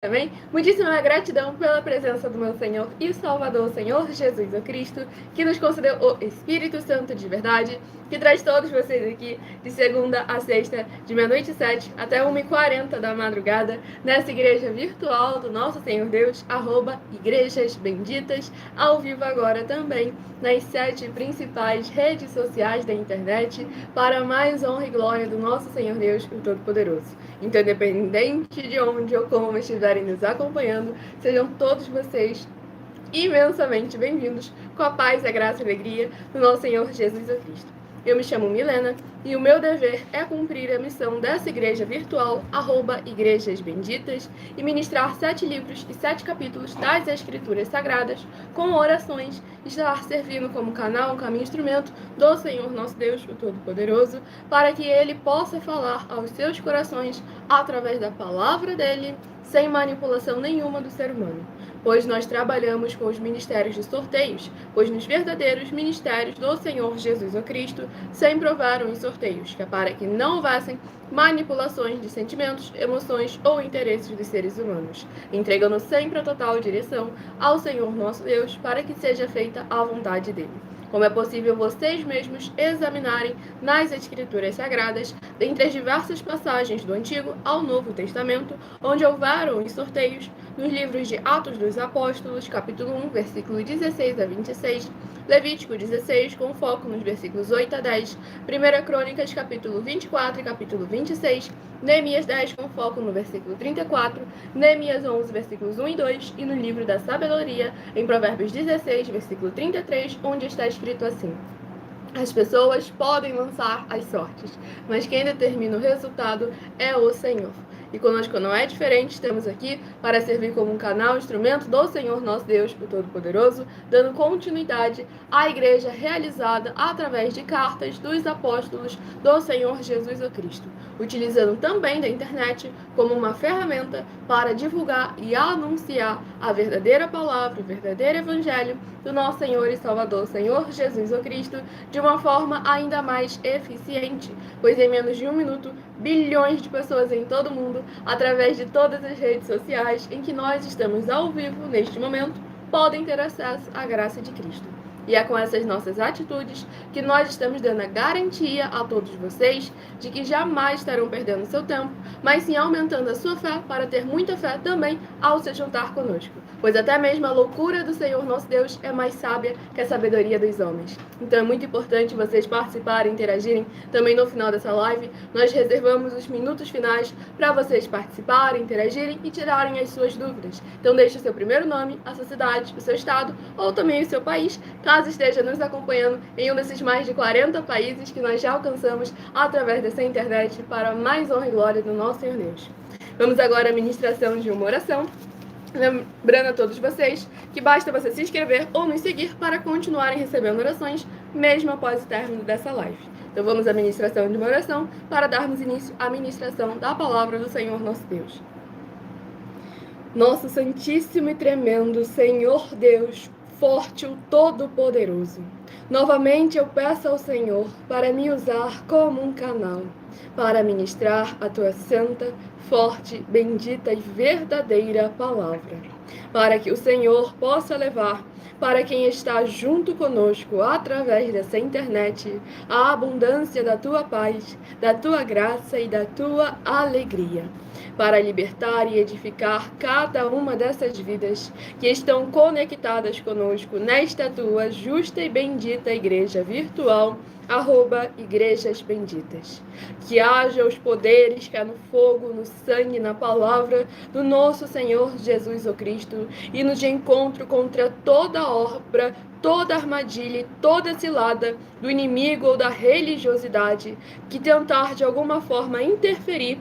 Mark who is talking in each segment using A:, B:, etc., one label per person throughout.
A: Também, muitíssima gratidão pela presença do meu Senhor e Salvador, Senhor Jesus o Cristo, que nos concedeu o Espírito Santo de verdade, que traz todos vocês aqui de segunda a sexta, de meia-noite e 7 até 1h40 da madrugada, nessa igreja virtual do nosso Senhor Deus, @Igrejas Benditas, ao vivo agora também, nas 7 principais redes sociais da internet, para mais honra e glória do nosso Senhor Deus, o Todo-Poderoso. Então, independente de onde ou como estiverem nos acompanhando, sejam todos vocês imensamente bem-vindos, com a paz, a graça e a alegria do nosso Senhor Jesus Cristo. Eu me chamo Milena e o meu dever é cumprir a missão dessa igreja virtual, @Igrejas Benditas, e ministrar 7 livros e 7 capítulos das Escrituras Sagradas, com orações, e estar servindo como canal, caminho e instrumento do Senhor nosso Deus, o Todo-Poderoso, para que Ele possa falar aos seus corações através da palavra dEle, sem manipulação nenhuma do ser humano. Pois nós trabalhamos com os ministérios de sorteios, pois nos verdadeiros ministérios do Senhor Jesus o Cristo sempre houveram os sorteios, que é para que não houvessem manipulações de sentimentos, emoções ou interesses dos seres humanos, entregando sempre a total direção ao Senhor nosso Deus, para que seja feita a vontade dele. Como é possível vocês mesmos examinarem nas Escrituras Sagradas, dentre as diversas passagens do Antigo ao Novo Testamento, onde houveram os sorteios, nos livros de Atos dos Apóstolos, capítulo 1, versículo 16 a 26, Levítico 16, com foco nos versículos 8 a 10, 1 Crônicas, capítulo 24 e capítulo 26, Neemias 10, com foco no versículo 34, Neemias 11, versículos 1 e 2, e no livro da Sabedoria, em Provérbios 16, versículo 33, onde está escrito assim: as pessoas podem lançar as sortes, mas quem determina o resultado é o Senhor. E conosco não é diferente, estamos aqui para servir como um canal, instrumento do Senhor nosso Deus, o Todo-Poderoso, dando continuidade à igreja realizada através de cartas dos apóstolos do Senhor Jesus o Cristo, utilizando também da internet como uma ferramenta para divulgar e anunciar a verdadeira palavra, o verdadeiro evangelho do nosso Senhor e Salvador, Senhor Jesus o Cristo, de uma forma ainda mais eficiente, pois em menos de 1 minuto, bilhões de pessoas em todo o mundo, através de todas as redes sociais em que nós estamos ao vivo neste momento, podem ter acesso à graça de Cristo. E é com essas nossas atitudes que nós estamos dando a garantia a todos vocês de que jamais estarão perdendo seu tempo, mas sim aumentando a sua fé para ter muita fé também ao se juntar conosco. Pois até mesmo a loucura do Senhor nosso Deus é mais sábia que a sabedoria dos homens. Então é muito importante vocês participarem, interagirem. Também no final dessa live, nós reservamos os minutos finais para vocês participarem, interagirem e tirarem as suas dúvidas. Então deixe o seu primeiro nome, a sua cidade, o seu estado ou também o seu país, caso esteja nos acompanhando em um desses mais de 40 países que nós já alcançamos através dessa internet, para mais honra e glória do nosso Senhor Deus. Vamos agora à ministração de uma oração. Lembrando a todos vocês que basta você se inscrever ou nos seguir para continuarem recebendo orações, mesmo após o término dessa live. Então vamos à ministração de uma oração para darmos início à ministração da palavra do Senhor nosso Deus. Nosso Santíssimo e Tremendo Senhor Deus, forte o Todo-Poderoso, novamente eu peço ao Senhor para me usar como um canal, para ministrar a tua santa, forte, bendita e verdadeira palavra, para que o Senhor possa levar para quem está junto conosco através dessa internet a abundância da tua paz, da tua graça e da tua alegria, para libertar e edificar cada uma dessas vidas que estão conectadas conosco nesta tua justa e bendita igreja virtual, @Igrejas Benditas. Que haja os poderes que há no fogo, no sangue, na palavra do nosso Senhor Jesus o Cristo, e no de encontro contra toda obra, toda armadilha e toda cilada do inimigo ou da religiosidade que tentar de alguma forma interferir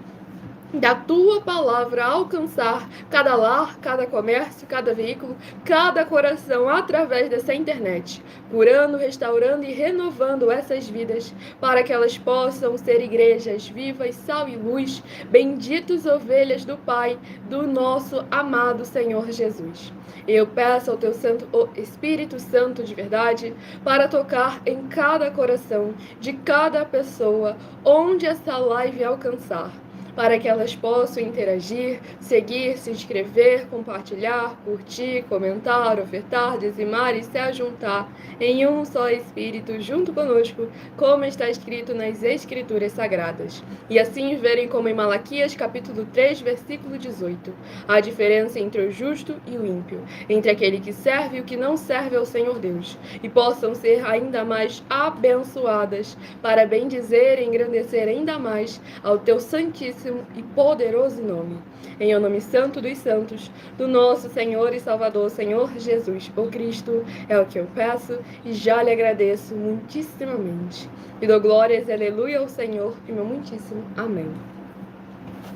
A: da tua palavra alcançar cada lar, cada comércio, cada veículo, cada coração através dessa internet, curando, restaurando e renovando essas vidas, para que elas possam ser igrejas vivas, sal e luz, benditos ovelhas do Pai, do nosso amado Senhor Jesus. Eu peço ao teu Santo, o Espírito Santo de verdade, para tocar em cada coração de cada pessoa, onde essa live alcançar, para que elas possam interagir, seguir, se inscrever, compartilhar, curtir, comentar, ofertar, dizimar e se ajuntar em um só Espírito junto conosco, como está escrito nas Escrituras Sagradas. E assim verem como em Malaquias capítulo 3, versículo 18, a diferença entre o justo e o ímpio, entre aquele que serve e o que não serve ao Senhor Deus, e possam ser ainda mais abençoadas para bendizer e engrandecer ainda mais ao teu santíssimo e poderoso nome. Em o nome santo dos santos, do nosso Senhor e Salvador, Senhor Jesus, o Cristo, é o que eu peço e já lhe agradeço muitíssimamente. E dou glórias e aleluia ao Senhor e meu muitíssimo amém.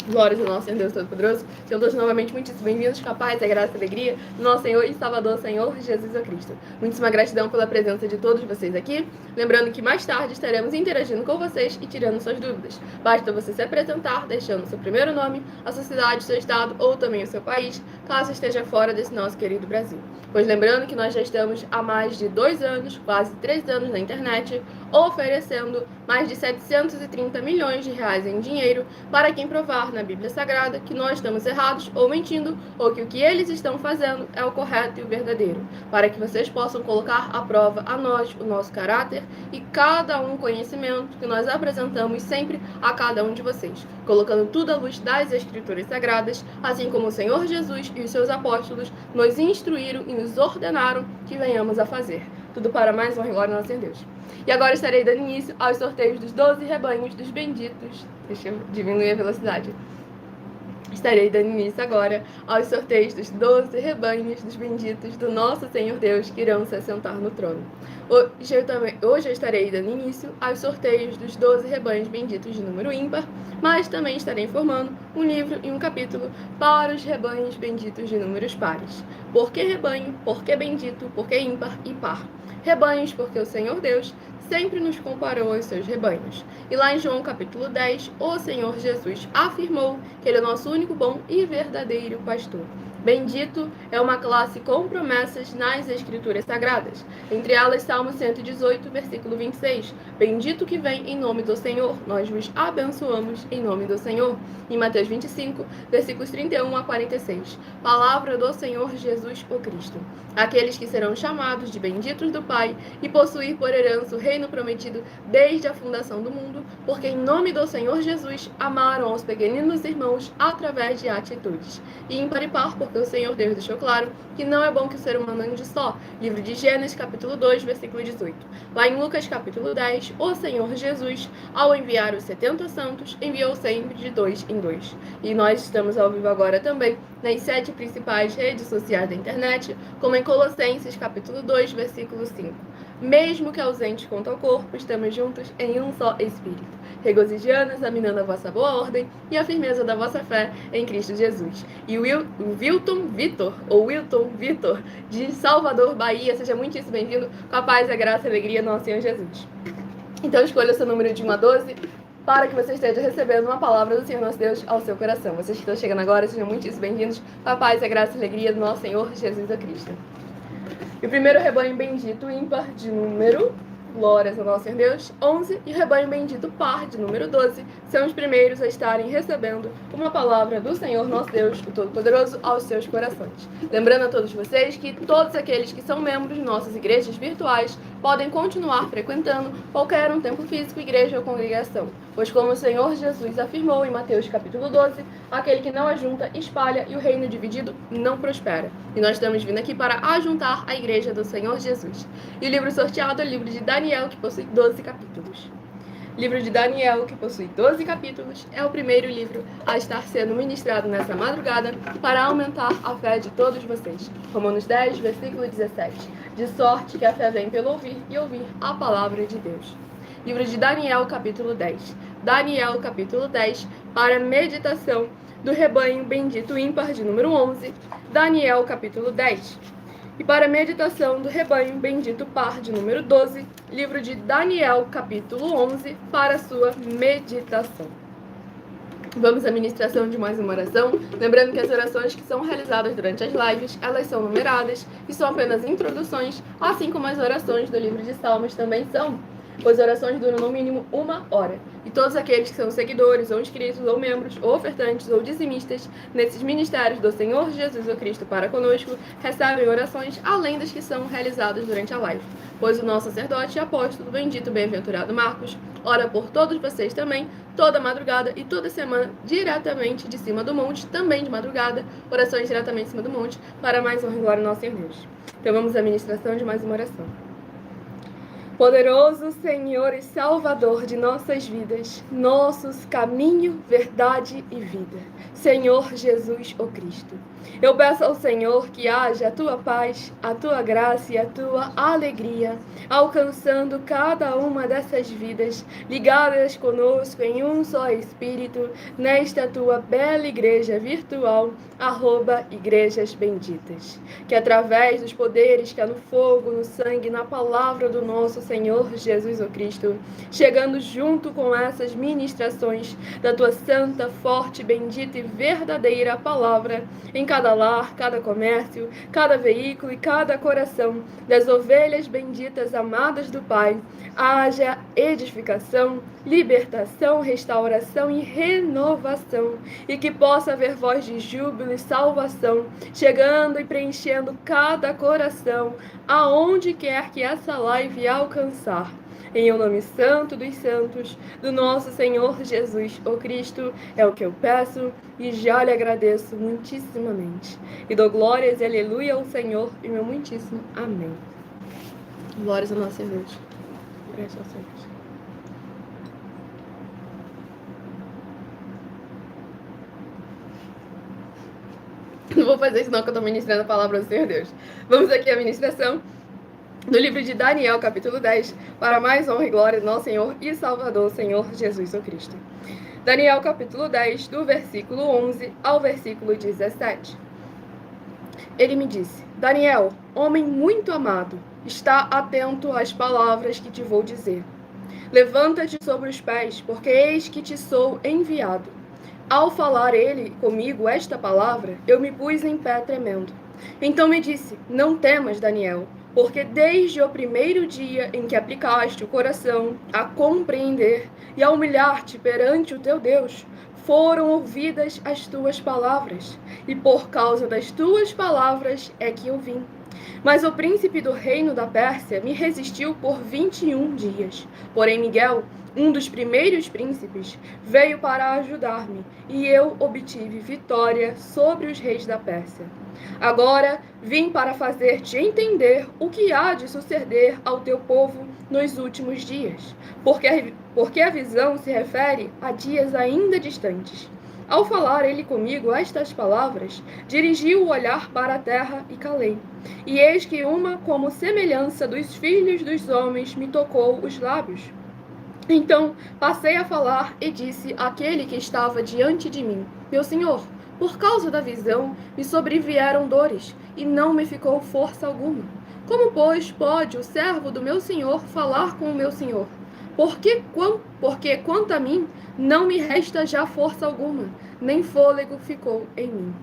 A: Glórias ao nosso Senhor Deus Todo-Poderoso. Sejam todos novamente muitíssimo bem-vindos, com a paz, a graça e a alegria do nosso Senhor e Salvador, Senhor Jesus Cristo. Muitíssima gratidão pela presença de todos vocês aqui. Lembrando que mais tarde estaremos interagindo com vocês e tirando suas dúvidas. Basta você se apresentar, deixando seu primeiro nome, a sua cidade, seu estado ou também o seu país, caso esteja fora desse nosso querido Brasil. Pois lembrando que nós já estamos há mais de 2 anos, quase 3 anos na internet, oferecendo mais de 730 milhões de reais em dinheiro para quem provar na Bíblia Sagrada que nós estamos errados ou mentindo, ou que o que eles estão fazendo é o correto e o verdadeiro, para que vocês possam colocar à prova a nós, o nosso caráter e cada um conhecimento que nós apresentamos sempre a cada um de vocês, colocando tudo à luz das Escrituras Sagradas, assim como o Senhor Jesus e os seus apóstolos nos instruíram e nos ordenaram que venhamos a fazer. Tudo para mais uma glória ao nosso Deus. E agora estarei dando início aos sorteios dos 12 rebanhos dos benditos. Deixa eu diminuir a velocidade. Estarei dando início agora aos sorteios dos 12 rebanhos dos benditos do nosso Senhor Deus que irão se assentar no trono. Hoje eu estarei dando início aos sorteios dos 12 rebanhos benditos de número ímpar, mas também estarei informando um livro e um capítulo para os rebanhos benditos de números pares. Por que rebanho? Por que bendito? Por que ímpar e par? Rebanhos, porque o Senhor Deus sempre nos comparou aos seus rebanhos. E lá em João capítulo 10, o Senhor Jesus afirmou que Ele é o nosso único bom e verdadeiro pastor. Bendito é uma classe com promessas nas Escrituras Sagradas. Entre elas, Salmo 118, versículo 26. Bendito que vem em nome do Senhor, nós vos abençoamos em nome do Senhor. Em Mateus 25, versículos 31 a 46. Palavra do Senhor Jesus, o Cristo. Aqueles que serão chamados de benditos do Pai e possuir por herança o reino prometido desde a fundação do mundo, porque em nome do Senhor Jesus amaram aos pequeninos irmãos através de atitudes. E ímpar e par, porque o Senhor Deus deixou claro que não é bom que o ser humano ande só. Livro de Gênesis, capítulo 2, versículo 18. Lá em Lucas, capítulo 10, o Senhor Jesus, ao enviar os 70 santos, enviou sempre de 2 em 2. E nós estamos ao vivo agora também nas 7 principais redes sociais da internet, como em Colossenses, capítulo 2, versículo 5. Mesmo que ausentes quanto ao corpo, estamos juntos em um só Espírito, regozijando, examinando a vossa boa ordem e a firmeza da vossa fé em Cristo Jesus. E o Wilton Vitor, de Salvador, Bahia, seja muitíssimo bem-vindo, com a paz, a graça e a alegria do nosso Senhor Jesus. Então escolha o seu número de 1 a 12, para que você esteja recebendo uma palavra do Senhor nosso Deus ao seu coração. Vocês que estão chegando agora, sejam muitíssimo bem-vindos, com a paz, a graça e a alegria do nosso Senhor Jesus Cristo. E o primeiro rebanho bendito ímpar de número, glórias ao nosso Senhor Deus, 11, e o rebanho bendito par de número 12, são os primeiros a estarem recebendo uma palavra do Senhor nosso Deus, o Todo-Poderoso, aos seus corações. Lembrando a todos vocês que todos aqueles que são membros de nossas igrejas virtuais podem continuar frequentando qualquer um templo físico, igreja ou congregação, pois como o Senhor Jesus afirmou em Mateus capítulo 12, aquele que não ajunta, espalha, e o reino dividido não prospera. E nós estamos vindo aqui para ajuntar a igreja do Senhor Jesus. E o livro sorteado é o livro de Daniel, que possui 12 capítulos. Livro de Daniel, que possui 12 capítulos, é o primeiro livro a estar sendo ministrado nessa madrugada para aumentar a fé de todos vocês. Romanos 10, versículo 17. De sorte que a fé vem pelo ouvir e ouvir a palavra de Deus. Livro de Daniel, capítulo 10. Daniel, capítulo 10, para meditação do rebanho bendito ímpar de número 11. Daniel, capítulo 10. E para meditação do rebanho bendito par de número 12, livro de Daniel, capítulo 11, para sua meditação. Vamos à ministração de mais uma oração. Lembrando que as orações que são realizadas durante as lives, elas são numeradas e são apenas introduções, assim como as orações do livro de Salmos também são, pois orações duram no mínimo 1 hora. E todos aqueles que são seguidores, ou inscritos, ou membros, ou ofertantes, ou dizimistas nesses ministérios do Senhor Jesus o Cristo para conosco, recebem orações além das que são realizadas durante a live. Pois o nosso sacerdote e apóstolo, bendito bem-aventurado Marcos, ora por todos vocês também, toda madrugada e toda semana, diretamente de cima do monte, também de madrugada, orações diretamente de cima do monte, para mais honra e glória ao nosso Senhor Deus. Então vamos à ministração de mais uma oração. Poderoso Senhor e Salvador de nossas vidas, nossos caminho, verdade e vida, Senhor Jesus o Cristo. Eu peço ao Senhor que haja a tua paz, a tua graça e a tua alegria, alcançando cada uma dessas vidas, ligadas conosco em um só Espírito, nesta tua bela igreja virtual, @Igrejas Benditas. Que através dos poderes que há no fogo, no sangue, na palavra do nosso Senhor Jesus o Cristo, chegando junto com essas ministrações da tua santa, forte, bendita e verdadeira palavra, em cada lar, cada comércio, cada veículo e cada coração das ovelhas benditas amadas do Pai, haja edificação, libertação, restauração e renovação, e que possa haver voz de júbilo e salvação, chegando e preenchendo cada coração, aonde quer que essa live alcançar. Em o nome santo dos santos, do nosso Senhor Jesus o Cristo, é o que eu peço e já lhe agradeço muitíssimamente. E dou glórias e aleluia ao Senhor e meu muitíssimo amém. Glórias ao nosso Deus. Graças ao Senhor. Não vou fazer isso não, que eu estou ministrando a palavra do Senhor Deus. Vamos aqui à ministração do livro de Daniel, capítulo 10, para mais honra e glória do nosso Senhor e Salvador, Senhor Jesus o Cristo. Daniel, capítulo 10, do versículo 11 ao versículo 17. Ele me disse: Daniel, homem muito amado, está atento às palavras que te vou dizer. Levanta-te sobre os pés, porque eis que te sou enviado. Ao falar ele comigo esta palavra, eu me pus em pé tremendo. Então me disse: não temas, Daniel, porque desde o primeiro dia em que aplicaste o coração a compreender e a humilhar-te perante o teu Deus, foram ouvidas as tuas palavras, e por causa das tuas palavras é que eu vim. Mas o príncipe do reino da Pérsia me resistiu por 21 dias. Porém Miguel, um dos primeiros príncipes, veio para ajudar-me, e eu obtive vitória sobre os reis da Pérsia. Agora vim para fazer-te entender o que há de suceder ao teu povo nos últimos dias, porque a visão se refere a dias ainda distantes. Ao falar ele comigo estas palavras, dirigi o olhar para a terra e calei. E eis que uma como semelhança dos filhos dos homens me tocou os lábios. Então passei a falar e disse àquele que estava diante de mim: meu senhor, por causa da visão me sobrevieram dores, e não me ficou força alguma. Como, pois, pode o servo do meu senhor falar com o meu senhor? Porque quanto a mim, não me resta já força alguma, nem fôlego ficou em mim.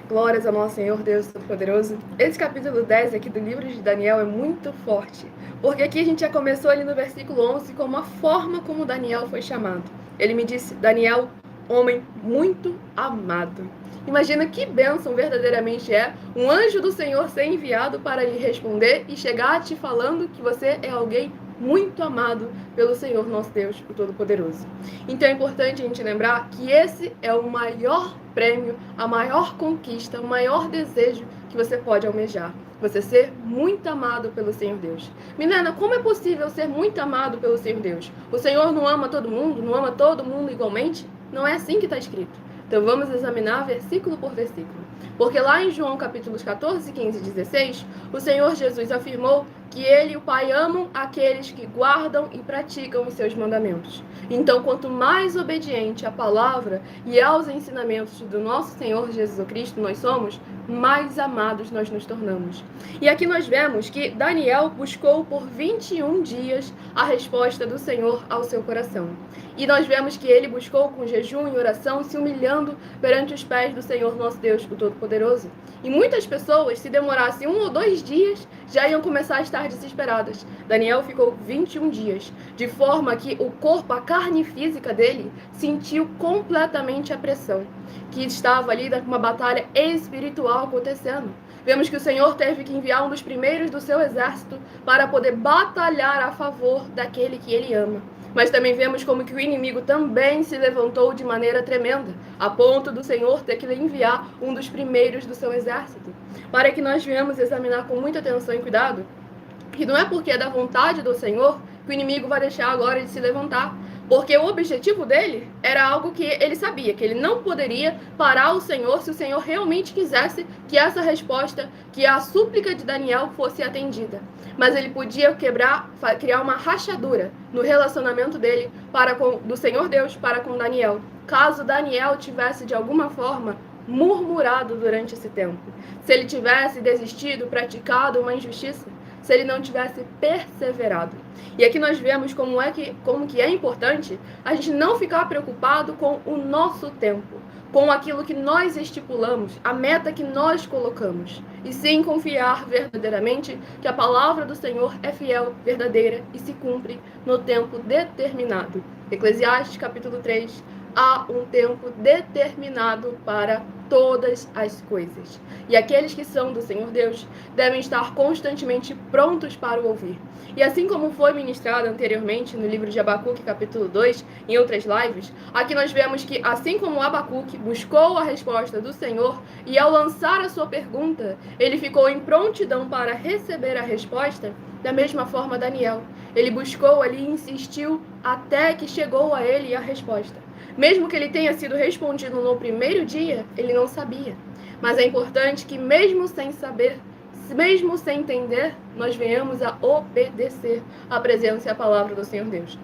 A: Glórias ao nosso Senhor Deus Todo-Poderoso. Esse capítulo 10 aqui do livro de Daniel é muito forte, porque aqui a gente já começou ali no versículo 11 com a forma como Daniel foi chamado. Ele me disse: Daniel, homem muito amado. Imagina que bênção verdadeiramente é um anjo do Senhor ser enviado para lhe responder e chegar te falando que você é alguém muito amado pelo Senhor nosso Deus, o Todo-Poderoso. Então é importante a gente lembrar que esse é o maior prêmio, a maior conquista, o maior desejo que você pode almejar. Você ser muito amado pelo Senhor Deus. Menina, como é possível ser muito amado pelo Senhor Deus? O Senhor não ama todo mundo? Não ama todo mundo igualmente? Não é assim que está escrito. Então vamos examinar versículo por versículo. Porque lá em João capítulos 14, 15 e 16, o Senhor Jesus afirmou que Ele e o Pai amam aqueles que guardam e praticam os seus mandamentos. Então, quanto mais obediente à palavra e aos ensinamentos do nosso Senhor Jesus Cristo nós somos, mais amados nós nos tornamos. E aqui nós vemos que Daniel buscou por 21 dias a resposta do Senhor ao seu coração. E nós vemos que ele buscou com jejum e oração, se humilhando perante os pés do Senhor nosso Deus, o Todo-Poderoso. E muitas pessoas, se demorasse 1 ou 2 dias, já iam começar a estar desesperadas. Daniel ficou 21 dias, de forma que o corpo, a carne física dele, sentiu completamente a pressão, que estava ali uma batalha espiritual acontecendo. Vemos que o Senhor teve que enviar um dos primeiros do seu exército para poder batalhar a favor daquele que ele ama. Mas também vemos como que o inimigo também se levantou de maneira tremenda, a ponto do Senhor ter que enviar um dos primeiros do seu exército. Para que nós venhamos examinar com muita atenção e cuidado, que não é porque é da vontade do Senhor que o inimigo vai deixar agora de se levantar. Porque o objetivo dele era algo que ele sabia, que ele não poderia parar o Senhor se o Senhor realmente quisesse que essa resposta, que a súplica de Daniel fosse atendida. Mas ele podia criar uma rachadura no relacionamento dele do Senhor Deus para com Daniel, caso Daniel tivesse de alguma forma murmurado durante esse tempo, se ele tivesse desistido, praticado uma injustiça, se ele não tivesse perseverado. E aqui nós vemos como que é importante a gente não ficar preocupado com o nosso tempo, com aquilo que nós estipulamos, a meta que nós colocamos, e sim confiar verdadeiramente que a palavra do Senhor é fiel, verdadeira e se cumpre no tempo determinado. Eclesiastes capítulo 3, há um tempo determinado para todas as coisas. E aqueles que são do Senhor Deus devem estar constantemente prontos para o ouvir. E assim como foi ministrado anteriormente no livro de Abacuque, capítulo 2, em outras lives, aqui nós vemos que, assim como Abacuque buscou a resposta do Senhor, e ao lançar a sua pergunta, ele ficou em prontidão para receber a resposta, da mesma forma Daniel. Ele buscou ali e insistiu até que chegou a ele a resposta. Mesmo que ele tenha sido respondido no primeiro dia, ele não sabia. Mas é importante que mesmo sem saber, mesmo sem entender, nós venhamos a obedecer à presença e à palavra do Senhor Deus.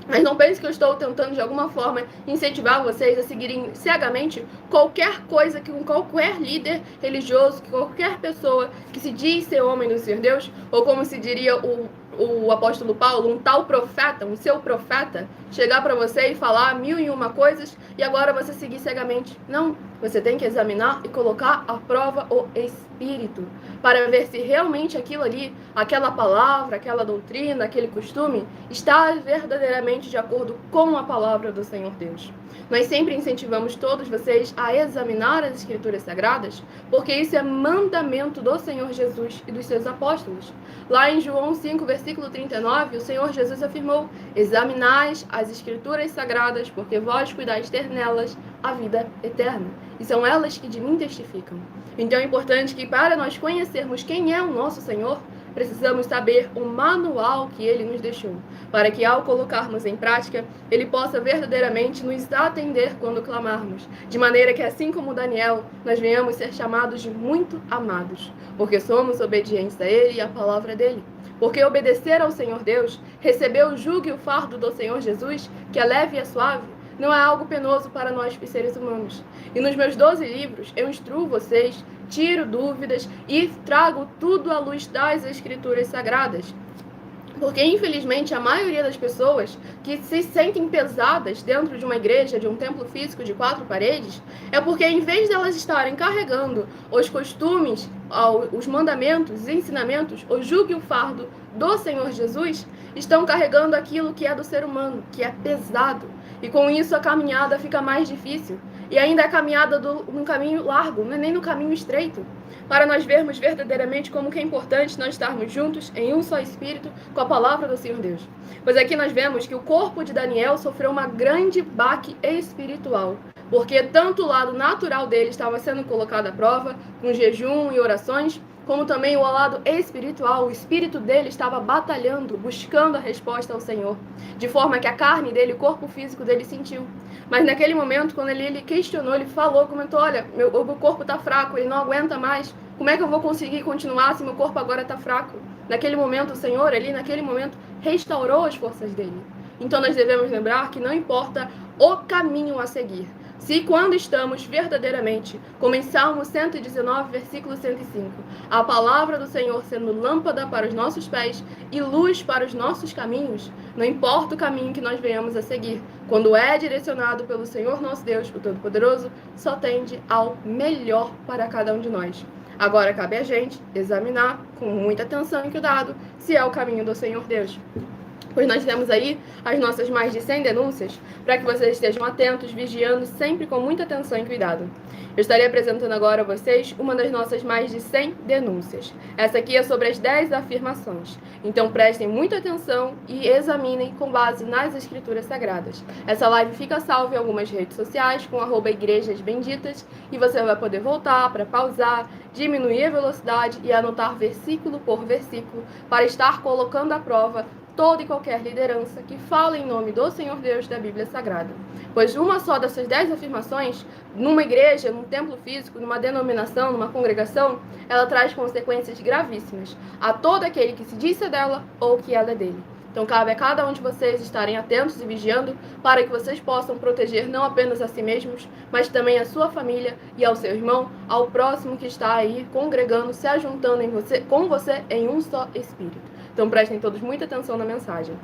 A: Mas não pense que eu estou tentando de alguma forma incentivar vocês a seguirem cegamente qualquer coisa que qualquer líder religioso, que qualquer pessoa que se diz ser homem do Senhor Deus, ou como se diria o apóstolo Paulo, um tal profeta, um seu profeta, chegar para você e falar 1001 coisas e agora você seguir cegamente. Não, você tem que examinar e colocar à prova o Espírito para ver se realmente aquilo ali, aquela palavra, aquela doutrina, aquele costume está verdadeiramente de acordo com a palavra do Senhor Deus. Nós sempre incentivamos todos vocês a examinar as Escrituras Sagradas, porque isso é mandamento do Senhor Jesus e dos seus apóstolos. Lá em João 5, versículo 39, o Senhor Jesus afirmou: examinais as Escrituras Sagradas, porque vós cuidais ter nelas a vida eterna. E são elas que de mim testificam. Então é importante que, para nós conhecermos quem é o nosso Senhor, precisamos saber o manual que Ele nos deixou, para que, ao colocarmos em prática, Ele possa verdadeiramente nos atender quando clamarmos, de maneira que, assim como Daniel, nós venhamos ser chamados de muito amados, porque somos obedientes a Ele e à palavra dEle. Porque obedecer ao Senhor Deus, receber o jugo e o fardo do Senhor Jesus, que é leve e é suave, não é algo penoso para nós, seres humanos. E nos meus 12 livros, eu instruo vocês, tiro dúvidas e trago tudo à luz das Escrituras Sagradas. Porque, infelizmente, a maioria das pessoas que se sentem pesadas dentro de uma igreja, de um templo físico de 4 paredes, é porque, em vez de elas estarem carregando os costumes, os mandamentos, os ensinamentos, o jugo e o fardo do Senhor Jesus, estão carregando aquilo que é do ser humano, que é pesado. E com isso a caminhada fica mais difícil. E ainda a caminhada num caminho largo, não é nem no caminho estreito. Para nós vermos verdadeiramente como que é importante nós estarmos juntos em um só espírito com a palavra do Senhor Deus. Pois aqui nós vemos que o corpo de Daniel sofreu uma grande baque espiritual. Porque tanto o lado natural dele estava sendo colocado à prova, com jejum e orações, como também o lado espiritual, o espírito dele estava batalhando, buscando a resposta ao Senhor, de forma que a carne dele, o corpo físico dele sentiu. Mas naquele momento, quando ele questionou, ele falou, comentou: olha, meu corpo está fraco, ele não aguenta mais, como é que eu vou conseguir continuar se meu corpo agora está fraco? Naquele momento, o Senhor, naquele momento, restaurou as forças dele. Então nós devemos lembrar que não importa o caminho a seguir, Se quando estamos verdadeiramente, como em Salmo 119, versículo 105, a palavra do Senhor sendo lâmpada para os nossos pés e luz para os nossos caminhos, não importa o caminho que nós venhamos a seguir, quando é direcionado pelo Senhor nosso Deus, o Todo-Poderoso, só tende ao melhor para cada um de nós. Agora cabe a gente examinar com muita atenção e cuidado se é o caminho do Senhor Deus. Pois nós temos aí as nossas mais de 100 denúncias, para que vocês estejam atentos, vigiando sempre com muita atenção e cuidado. Eu estarei apresentando agora a vocês uma das nossas mais de 100 denúncias. Essa aqui é sobre as 10 afirmações. Então prestem muita atenção e examinem com base nas escrituras sagradas. Essa live fica salva em algumas redes sociais com @igrejas benditas e você vai poder voltar para pausar, diminuir a velocidade e anotar versículo por versículo para estar colocando à prova toda e qualquer liderança que fala em nome do Senhor Deus da Bíblia Sagrada. Pois uma só dessas 10 afirmações, numa igreja, num templo físico, numa denominação, numa congregação, ela traz consequências gravíssimas a todo aquele que se diz ser dela ou que ela é dele. Então cabe a cada um de vocês estarem atentos e vigiando para que vocês possam proteger não apenas a si mesmos, mas também a sua família e ao seu irmão, ao próximo que está aí congregando, se ajuntando com você em um só espírito. Então prestem todos muita atenção na mensagem.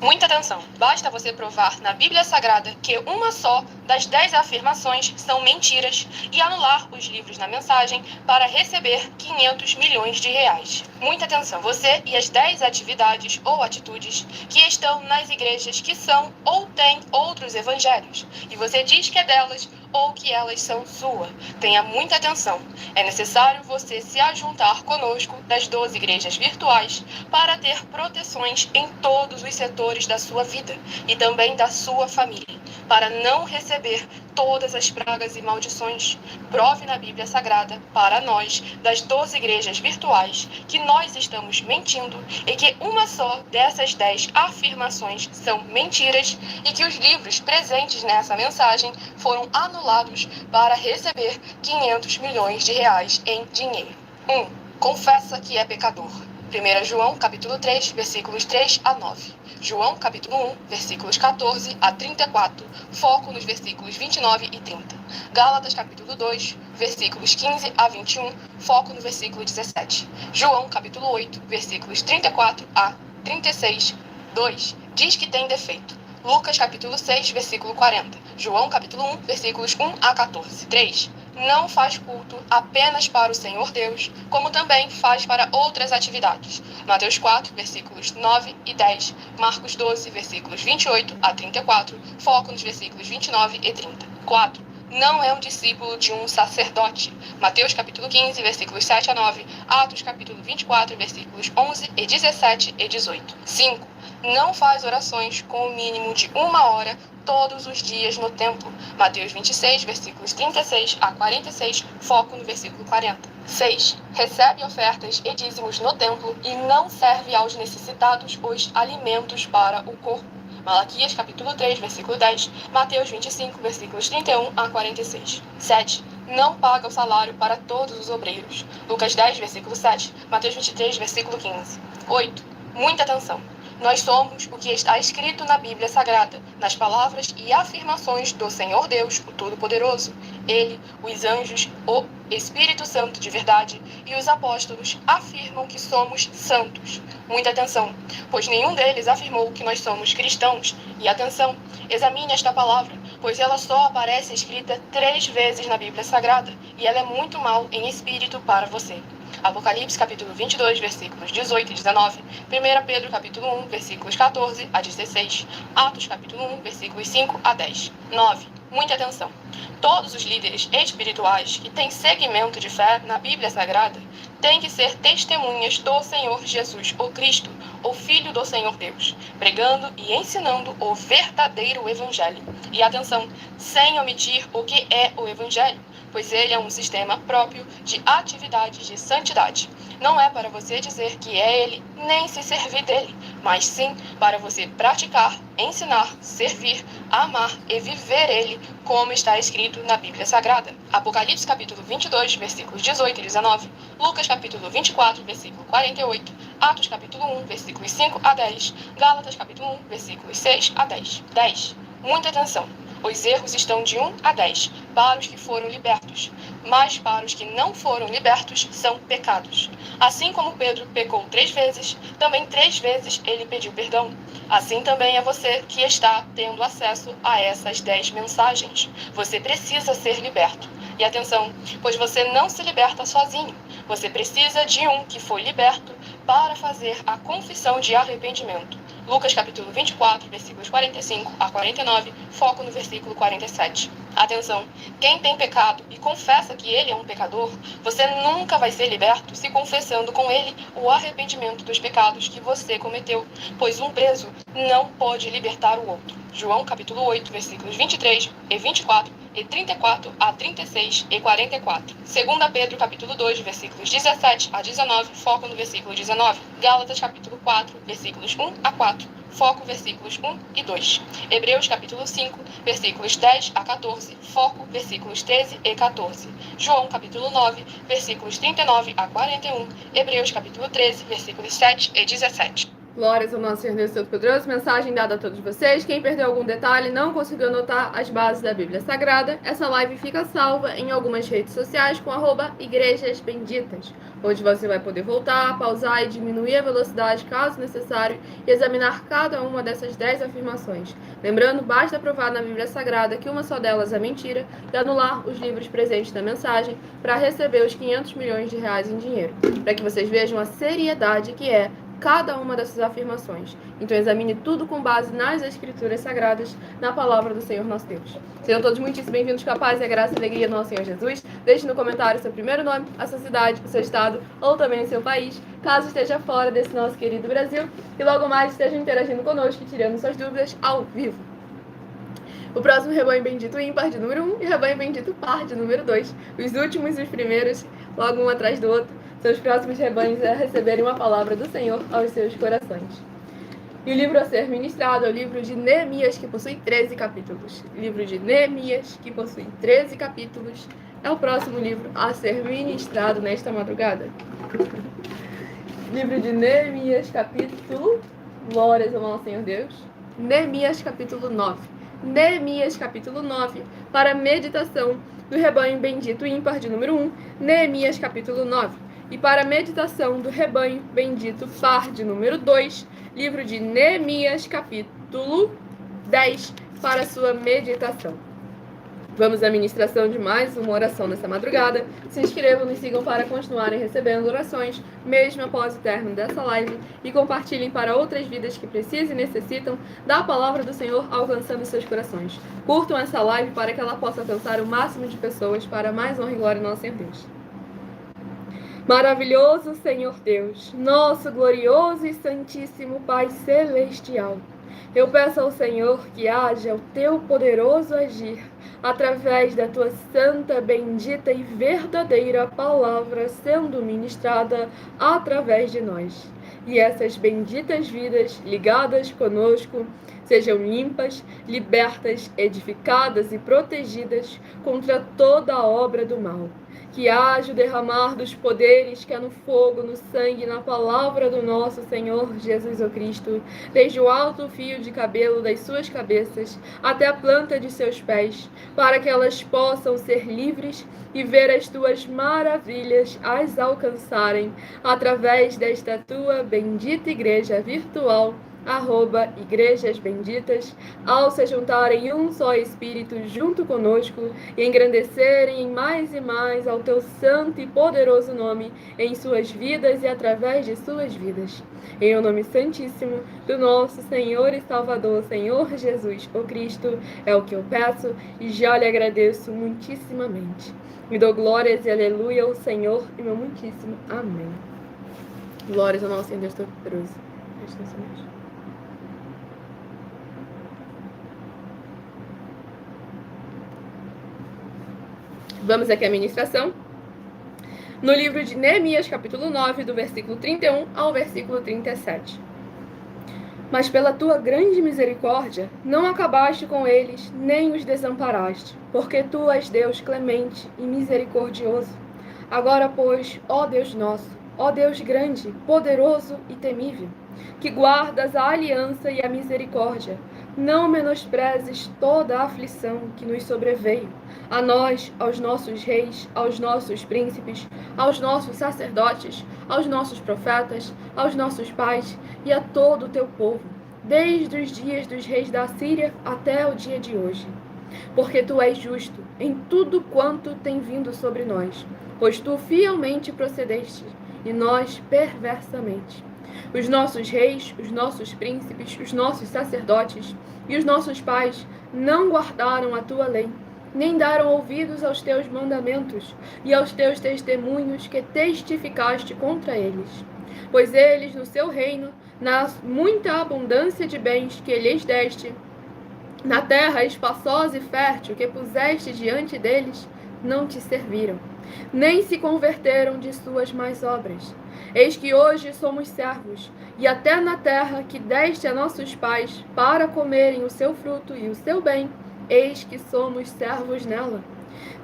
B: Muita atenção. Basta você provar na Bíblia Sagrada que uma só das 10 afirmações são mentiras e anular os livros na mensagem para receber 500 milhões de reais. Muita atenção. Você e as 10 atividades ou atitudes que estão nas igrejas que são ou têm outros evangelhos e você diz que é delas ou que elas são sua. Tenha muita atenção. É necessário você se ajuntar conosco das 12 igrejas virtuais para ter proteções em todos os setores da sua vida e também da sua família, para não receber todas as pragas e maldições. Prove na Bíblia Sagrada para nós, das 12 igrejas virtuais, que nós estamos mentindo e que uma só dessas 10 afirmações são mentiras e que os livros presentes nessa mensagem foram anulados para receber 500 milhões de reais em dinheiro. 1. Confessa que é pecador. 1 João, capítulo 3, versículos 3 a 9. João, capítulo 1, versículos 14 a 34. Foco nos versículos 29 e 30. Gálatas, capítulo 2, versículos 15 a 21. Foco no versículo 17. João, capítulo 8, versículos 34 a 36. 2. Diz que tem defeito. Lucas, capítulo 6, versículo 40. João, capítulo 1, versículos 1 a 14. 3. Não faz culto apenas para o Senhor Deus, como também faz para outras atividades. Mateus 4, versículos 9 e 10. Marcos 12, versículos 28 a 34. Foco nos versículos 29 e 30. 4. Não é um discípulo de um sacerdote. Mateus capítulo 15, versículos 7 a 9. Atos capítulo 24, versículos 11 e 17 e 18. 5. Não faz orações com o mínimo de 1 hora todos os dias no templo. Mateus 26, versículos 36 a 46, foco no versículo 40. 6. Recebe ofertas e dízimos no templo e não serve aos necessitados os alimentos para o corpo. Malaquias capítulo 3, versículo 10, Mateus 25, versículos 31 a 46. 7. Não paga o salário para todos os obreiros. Lucas 10, versículo 7, Mateus 23, versículo 15. 8. Muita atenção. Nós somos o que está escrito na Bíblia Sagrada, nas palavras e afirmações do Senhor Deus, o Todo-Poderoso. Ele, os anjos, o Espírito Santo de verdade e os apóstolos afirmam que somos santos. Muita atenção, pois nenhum deles afirmou que nós somos cristãos. E atenção, examine esta palavra, pois ela só aparece escrita 3 vezes na Bíblia Sagrada e ela é muito mal em espírito para você. Apocalipse capítulo 22, versículos 18 e 19, 1 Pedro capítulo 1, versículos 14 a 16, Atos capítulo 1, versículos 5 a 10. 9. Muita atenção. Todos os líderes espirituais que têm segmento de fé na Bíblia Sagrada têm que ser testemunhas do Senhor Jesus, o Cristo, o Filho do Senhor Deus, pregando e ensinando o verdadeiro Evangelho. E atenção, sem omitir o que é o Evangelho, pois ele é um sistema próprio de atividades de santidade. Não é para você dizer que é ele, nem se servir dele, mas sim para você praticar, ensinar, servir, amar e viver ele, como está escrito na Bíblia Sagrada. Apocalipse capítulo 22, versículos 18 e 19, Lucas capítulo 24, versículo 48, Atos capítulo 1, versículos 5 a 10, Gálatas capítulo 1, versículos 6 a 10. 10. Muita atenção. Os erros estão de 1 a 10, para os que foram libertos. Mas para os que não foram libertos, são pecados. Assim como Pedro pecou 3 vezes, também 3 vezes ele pediu perdão. Assim também é você que está tendo acesso a essas 10 mensagens. Você precisa ser liberto. E atenção, pois você não se liberta sozinho. Você precisa de um que foi liberto para fazer a confissão de arrependimento. Lucas capítulo 24, versículos 45 a 49, foco no versículo 47. Atenção, quem tem pecado e confessa que ele é um pecador, você nunca vai ser liberto se confessando com ele o arrependimento dos pecados que você cometeu, pois um preso não pode libertar o outro. João capítulo 8, versículos 23 e 24 e 34 a 36 e 44. 2 Pedro capítulo 2, versículos 17 a 19, foco no versículo 19. Gálatas capítulo 4, versículos 1 a 4, foco versículos 1 e 2. Hebreus capítulo 5, versículos 10 a 14, foco versículos 13 e 14. João capítulo 9, versículos 39 a 41. Hebreus capítulo 13, versículos 7 e 17.
A: Glórias ao nosso Senhor Deus Todo-Poderoso, mensagem dada a todos vocês. Quem perdeu algum detalhe e não conseguiu anotar as bases da Bíblia Sagrada, essa live fica salva em algumas redes sociais com @Igrejas Benditas, onde você vai poder voltar, pausar e diminuir a velocidade caso necessário e examinar cada uma dessas 10 afirmações. Lembrando, basta provar na Bíblia Sagrada que uma só delas é mentira e anular os livros presentes na mensagem para receber os 500 milhões de reais em dinheiro, para que vocês vejam a seriedade que é cada uma dessas afirmações. Então examine tudo com base nas Escrituras Sagradas, na palavra do Senhor nosso Deus. Sejam todos muitíssimo bem-vindos, com a paz e a graça e a alegria do nosso Senhor Jesus. Deixe no comentário o seu primeiro nome, a sua cidade, o seu estado ou também o seu país, caso esteja fora desse nosso querido Brasil. E logo mais estejam interagindo conosco e tirando suas dúvidas ao vivo. O próximo rebanho bendito ímpar de número 1 e rebanho bendito par de número 2. Os últimos e os primeiros, logo um atrás do outro, são os próximos rebanhos a receberem uma palavra do Senhor aos seus corações. E o livro a ser ministrado é o livro de Neemias, que possui 13 capítulos. O livro de Neemias, que possui 13 capítulos, é o próximo livro a ser ministrado nesta madrugada. Livro de Neemias, capítulo... Glórias ao nosso Senhor Deus. Neemias, capítulo 9. Neemias, capítulo 9, para a meditação do rebanho bendito ímpar de número 1, Neemias, capítulo 9. E para a meditação do rebanho bendito par de número 2, livro de Neemias, capítulo 10, para a sua meditação. Vamos à ministração de mais uma oração nessa madrugada. Se inscrevam, nos sigam para continuarem recebendo orações, mesmo após o término dessa live, e compartilhem para outras vidas que precisam e necessitam da palavra do Senhor alcançando seus corações. Curtam essa live para que ela possa alcançar o máximo de pessoas para mais honra e glória em nosso Senhor Deus. Maravilhoso Senhor Deus, nosso glorioso e santíssimo Pai Celestial, eu peço ao Senhor que haja o teu poderoso agir através da tua santa, bendita e verdadeira palavra sendo ministrada através de nós. E essas benditas vidas ligadas conosco sejam limpas, libertas, edificadas e protegidas contra toda a obra do mal. Que haja o derramar dos poderes que é no fogo, no sangue, na palavra do nosso Senhor Jesus Cristo, desde o alto fio de cabelo das suas cabeças até a planta de seus pés, para que elas possam ser livres e ver as tuas maravilhas as alcançarem através desta tua bendita igreja virtual, @Igrejas Benditas, ao se juntarem em um só Espírito junto conosco e engrandecerem mais e mais ao teu santo e poderoso nome em suas vidas e através de suas vidas. Em o nome santíssimo do nosso Senhor e Salvador, Senhor Jesus, o Cristo, é o que eu peço e já lhe agradeço muitíssimamente. Me dou glórias e aleluia ao Senhor e meu muitíssimo amém. Glórias ao nosso Senhor Deus Todo-Poderoso. Vamos aqui à ministração. No livro de Neemias, capítulo 9, do versículo 31 ao versículo 37. Mas pela tua grande misericórdia, não acabaste com eles, nem os desamparaste, porque tu és Deus clemente e misericordioso. Agora, pois, ó Deus nosso, ó Deus grande, poderoso e temível, que guardas a aliança e a misericórdia, Não menosprezes toda a aflição que nos sobreveio, a nós, aos nossos reis, aos nossos príncipes, aos nossos sacerdotes, aos nossos profetas, aos nossos pais e a todo o teu povo, desde os dias dos reis da Síria até o dia de hoje. Porque tu és justo em tudo quanto tem vindo sobre nós, pois tu fielmente procedeste, e nós perversamente. Os nossos reis, os nossos príncipes, os nossos sacerdotes e os nossos pais não guardaram a tua lei, nem deram ouvidos aos teus mandamentos e aos teus testemunhos que testificaste contra eles. Pois eles, no seu reino, na muita abundância de bens que lhes deste, na terra espaçosa e fértil que puseste diante deles, não te serviram, nem se converteram de suas más obras. Eis que hoje somos servos, e até na terra que deste a nossos pais, para comerem o seu fruto e o seu bem, eis que somos servos nela.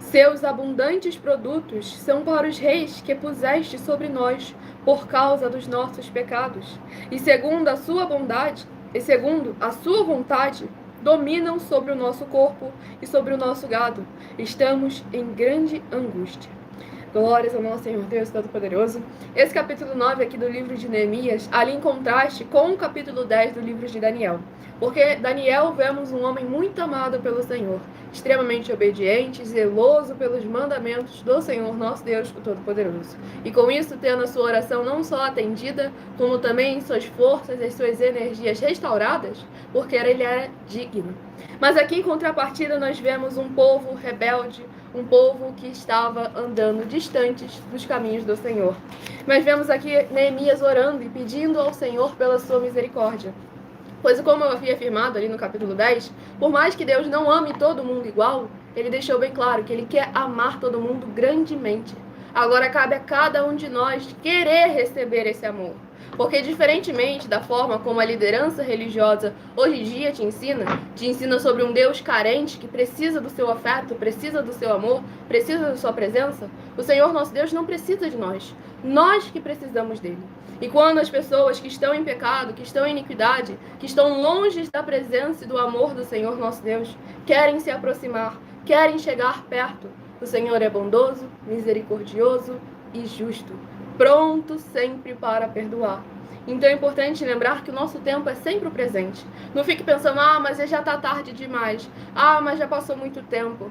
A: Seus abundantes produtos são para os reis que puseste sobre nós, por causa dos nossos pecados, e segundo a sua bondade, e segundo a sua vontade, dominam sobre o nosso corpo e sobre o nosso gado. Estamos em grande angústia. Glórias ao nosso Senhor Deus Todo-Poderoso. Esse capítulo 9 aqui do livro de Neemias, ali em contraste com o capítulo 10 do livro de Daniel. Porque Daniel vemos um homem muito amado pelo Senhor, extremamente obediente, zeloso pelos mandamentos do Senhor nosso Deus, o Todo-Poderoso. E com isso, tendo a sua oração não só atendida, como também suas forças e suas energias restauradas, porque ele é digno. Mas aqui, em contrapartida, nós vemos um povo rebelde, um povo que estava andando distantes dos caminhos do Senhor. Mas vemos aqui Neemias orando e pedindo ao Senhor pela sua misericórdia. Pois, como eu havia afirmado ali no capítulo 10, por mais que Deus não ame todo mundo igual, ele deixou bem claro que ele quer amar todo mundo grandemente. Agora cabe a cada um de nós querer receber esse amor. Porque, diferentemente da forma como a liderança religiosa hoje em dia te ensina sobre um Deus carente que precisa do seu afeto, precisa do seu amor, precisa da sua presença, o Senhor nosso Deus não precisa de nós. Nós que precisamos dele. E quando as pessoas que estão em pecado, que estão em iniquidade, que estão longe da presença e do amor do Senhor nosso Deus, querem se aproximar, querem chegar perto, o Senhor é bondoso, misericordioso e justo, pronto sempre para perdoar. Então é importante lembrar que o nosso tempo é sempre o presente. Não fique pensando, mas já está tarde demais. Mas já passou muito tempo.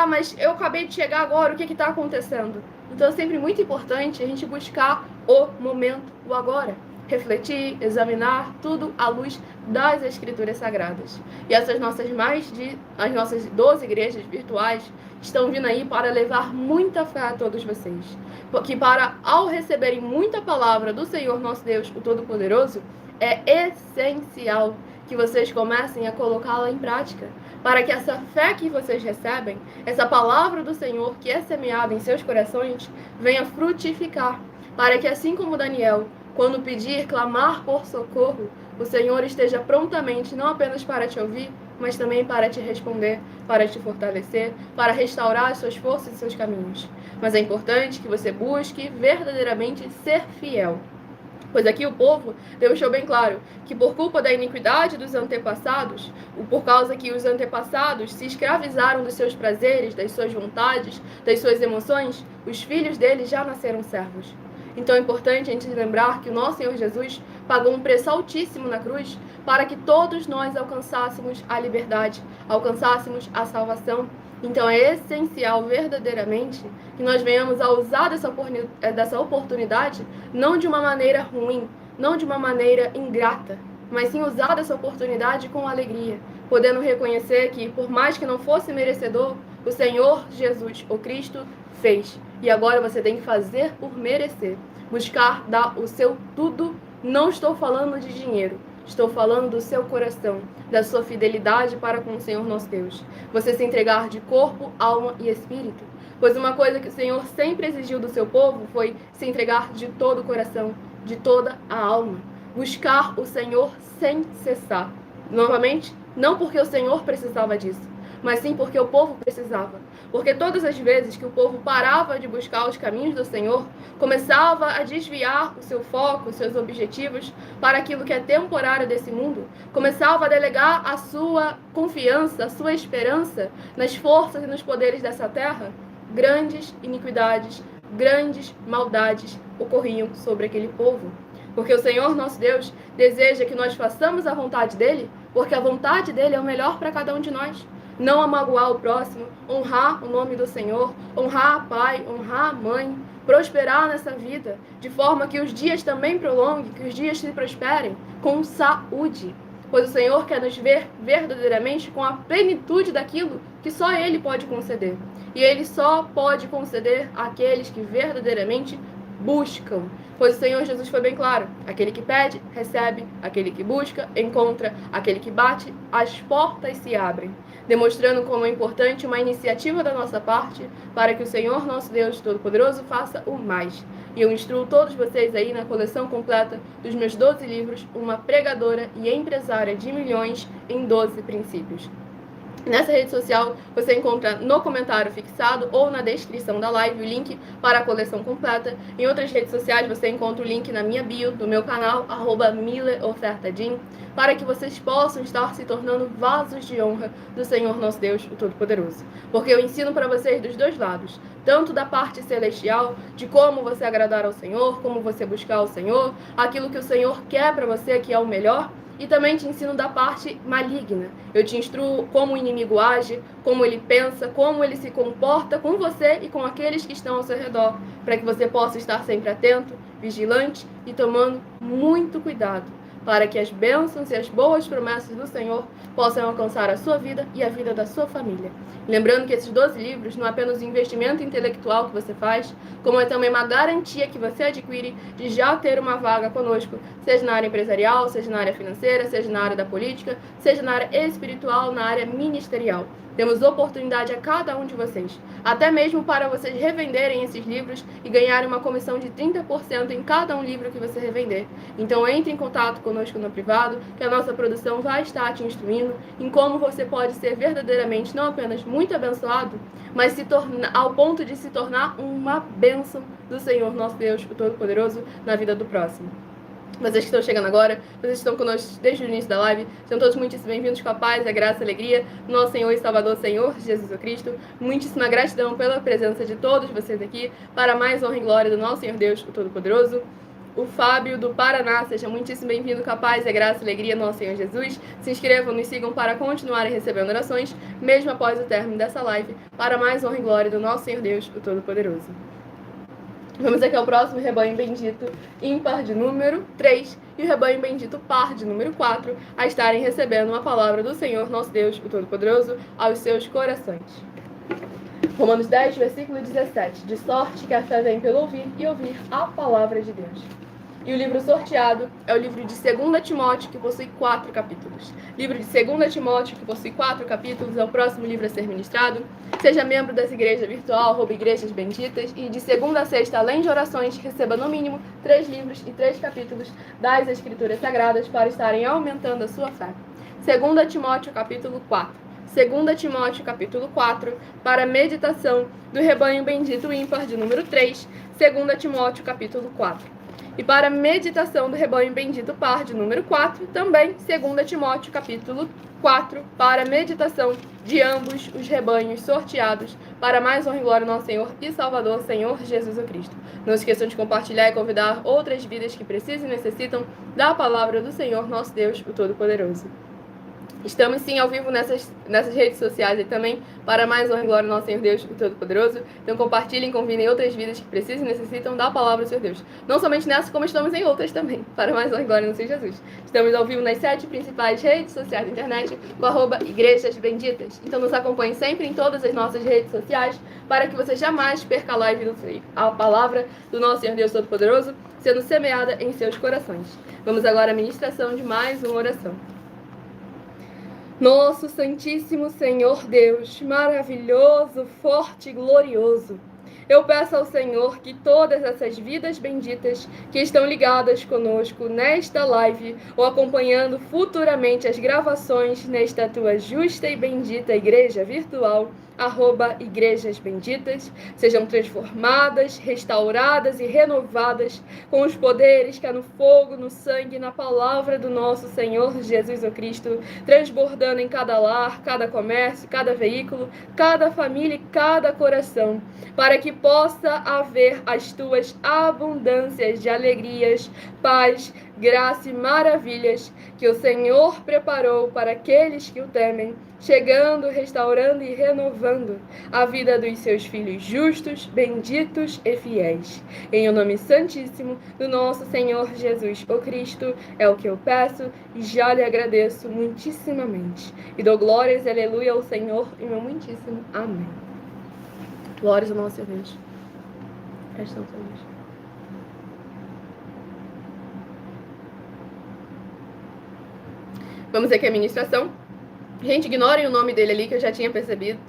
A: Mas eu acabei de chegar agora, o que está acontecendo? Então é sempre muito importante a gente buscar o momento, o agora. Refletir, examinar tudo à luz das Escrituras Sagradas. E essas as nossas 12 igrejas virtuais estão vindo aí para levar muita fé a todos vocês. Porque ao receberem muita palavra do Senhor nosso Deus, o Todo-Poderoso, é essencial que vocês comecem a colocá-la em prática, para que essa fé que vocês recebem, essa palavra do Senhor que é semeada em seus corações, venha frutificar, para que assim como Daniel, quando pedir, clamar por socorro, o Senhor esteja prontamente, não apenas para te ouvir, mas também para te responder, para te fortalecer, para restaurar as suas forças e seus caminhos. Mas é importante que você busque verdadeiramente ser fiel. Pois aqui o povo deixou bem claro que por culpa da iniquidade dos antepassados, por causa que os antepassados se escravizaram dos seus prazeres, das suas vontades, das suas emoções, os filhos deles já nasceram servos. Então é importante a gente lembrar que o nosso Senhor Jesus pagou um preço altíssimo na cruz para que todos nós alcançássemos a liberdade, alcançássemos a salvação. Então é essencial verdadeiramente que nós venhamos a usar dessa oportunidade não de uma maneira ruim, não de uma maneira ingrata, mas sim usar dessa oportunidade com alegria, podendo reconhecer que, por mais que não fosse merecedor, o Senhor Jesus, o Cristo, fez. E agora você tem que fazer por merecer. Buscar dar o seu tudo. Não estou falando de dinheiro. Estou falando do seu coração, da sua fidelidade para com o Senhor nosso Deus. Você se entregar de corpo, alma e espírito. Pois uma coisa que o Senhor sempre exigiu do seu povo foi se entregar de todo o coração, de toda a alma. Buscar o Senhor sem cessar. Novamente, não porque o Senhor precisava disso, mas sim porque o povo precisava. Porque todas as vezes que o povo parava de buscar os caminhos do Senhor, começava a desviar o seu foco, os seus objetivos para aquilo que é temporário desse mundo, começava a delegar a sua confiança, a sua esperança nas forças e nos poderes dessa terra, grandes iniquidades, grandes maldades ocorriam sobre aquele povo. Porque o Senhor nosso Deus deseja que nós façamos a vontade dele, porque a vontade dele é o melhor para cada um de nós. Não amagoar o próximo, honrar o nome do Senhor, honrar a pai, honrar a mãe, prosperar nessa vida, de forma que os dias também prolonguem, que os dias se prosperem com saúde. Pois o Senhor quer nos ver verdadeiramente com a plenitude daquilo que só Ele pode conceder. E Ele só pode conceder àqueles que verdadeiramente buscam. Pois o Senhor Jesus foi bem claro: aquele que pede, recebe; aquele que busca, encontra; aquele que bate, as portas se abrem. Demonstrando como é importante uma iniciativa da nossa parte para que o Senhor nosso Deus Todo-Poderoso faça o mais. E eu instruo todos vocês aí na coleção completa dos meus 12 livros, Uma Pregadora e Empresária de Milhões em 12 Princípios. Nessa rede social, você encontra no comentário fixado ou na descrição da live o link para a coleção completa. Em outras redes sociais, você encontra o link na minha bio do meu canal, @MileOfertaDin, para que vocês possam estar se tornando vasos de honra do Senhor nosso Deus, o Todo-Poderoso. Porque eu ensino para vocês dos dois lados, tanto da parte celestial, de como você agradar ao Senhor, como você buscar o Senhor, aquilo que o Senhor quer para você, que é o melhor, e também te ensino da parte maligna. Eu te instruo como o inimigo age, como ele pensa, como ele se comporta com você e com aqueles que estão ao seu redor, para que você possa estar sempre atento, vigilante e tomando muito cuidado, para que as bênçãos e as boas promessas do Senhor possam alcançar a sua vida e a vida da sua família. Lembrando que esses 12 livros não é apenas um investimento intelectual que você faz, como é também uma garantia que você adquire de já ter uma vaga conosco, seja na área empresarial, seja na área financeira, seja na área da política, seja na área espiritual, na área ministerial. Temos oportunidade a cada um de vocês, até mesmo para vocês revenderem esses livros e ganharem uma comissão de 30% em cada um livro que você revender. Então entre em contato conosco no privado, que a nossa produção vai estar te instruindo em como você pode ser verdadeiramente não apenas muito abençoado, mas ao ponto de se tornar uma bênção do Senhor nosso Deus, o Todo-Poderoso, na vida do próximo. Vocês que estão chegando agora, vocês que estão conosco desde o início da live, sejam todos muitíssimo bem-vindos com a paz, a graça e a alegria do nosso Senhor e Salvador, Senhor Jesus Cristo. Muitíssima gratidão pela presença de todos vocês aqui, para mais honra e glória do nosso Senhor Deus, o Todo-Poderoso. O Fábio do Paraná, seja muitíssimo bem-vindo com a paz, a graça e a alegria do nosso Senhor Jesus. Se inscrevam, nos sigam para continuarem recebendo orações, mesmo após o término dessa live, para mais honra e glória do nosso Senhor Deus, o Todo-Poderoso. Vamos aqui ao próximo rebanho bendito ímpar de número 3 e o rebanho bendito par de número 4 a estarem recebendo uma palavra do Senhor nosso Deus, o Todo-Poderoso, aos seus corações. Romanos 10, versículo 17. De sorte que a fé vem pelo ouvir e ouvir a palavra de Deus. E o livro sorteado é o livro de 2 Timóteo, que possui 4 capítulos. Livro de 2 Timóteo, que possui 4 capítulos, é o próximo livro a ser ministrado. Seja membro dessa igreja virtual, @Igrejas Benditas, e de segunda a sexta, além de orações, receba no mínimo 3 livros e 3 capítulos das Escrituras Sagradas para estarem aumentando a sua fé. 2 Timóteo, capítulo 4. 2 Timóteo, capítulo 4, para a meditação do rebanho bendito ímpar de número 3, 2 Timóteo, capítulo 4. E para a meditação do rebanho bendito par de número 4, também 2 Timóteo, capítulo 4, para a meditação de ambos os rebanhos sorteados, para mais honra e glória do nosso Senhor e Salvador, Senhor Jesus Cristo. Não se esqueçam de compartilhar e convidar outras vidas que precisam e necessitam da palavra do Senhor, nosso Deus, o Todo-Poderoso. Estamos sim ao vivo nessas redes sociais e também para mais honra e glória do nosso Senhor Deus, o Todo-Poderoso. Então compartilhem, convidem outras vidas que precisam e necessitam da palavra do Senhor Deus. Não somente nessa, como estamos em outras também, para mais honra e glória do Senhor Jesus. Estamos ao vivo nas 7 principais redes sociais da internet, com @Igrejas Benditas. Então nos acompanhem sempre em todas as nossas redes sociais, para que você jamais perca a live a palavra do nosso Senhor Deus Todo-Poderoso sendo semeada em seus corações. Vamos agora à ministração de mais uma oração. Nosso Santíssimo Senhor Deus, maravilhoso, forte e glorioso, eu peço ao Senhor que todas essas vidas benditas que estão ligadas conosco nesta live ou acompanhando futuramente as gravações nesta tua justa e bendita igreja virtual, @igrejasbenditas, sejam transformadas, restauradas e renovadas com os poderes que há no fogo, no sangue e na palavra do nosso Senhor Jesus o Cristo, transbordando em cada lar, cada comércio, cada veículo, cada família e cada coração, para que possa haver as tuas abundâncias de alegrias, paz, graça e maravilhas que o Senhor preparou para aqueles que o temem, chegando, restaurando e renovando a vida dos seus filhos justos, benditos e fiéis. Em o nome santíssimo do nosso Senhor Jesus o Cristo, é o que eu peço e já lhe agradeço muitíssimamente. E dou glórias e aleluia ao Senhor e meu muitíssimo amém. Glórias ao nosso Deus. Presta atenção, Deus. Vamos aqui a ministração. Gente, ignorem o nome dele ali, que eu já tinha percebido,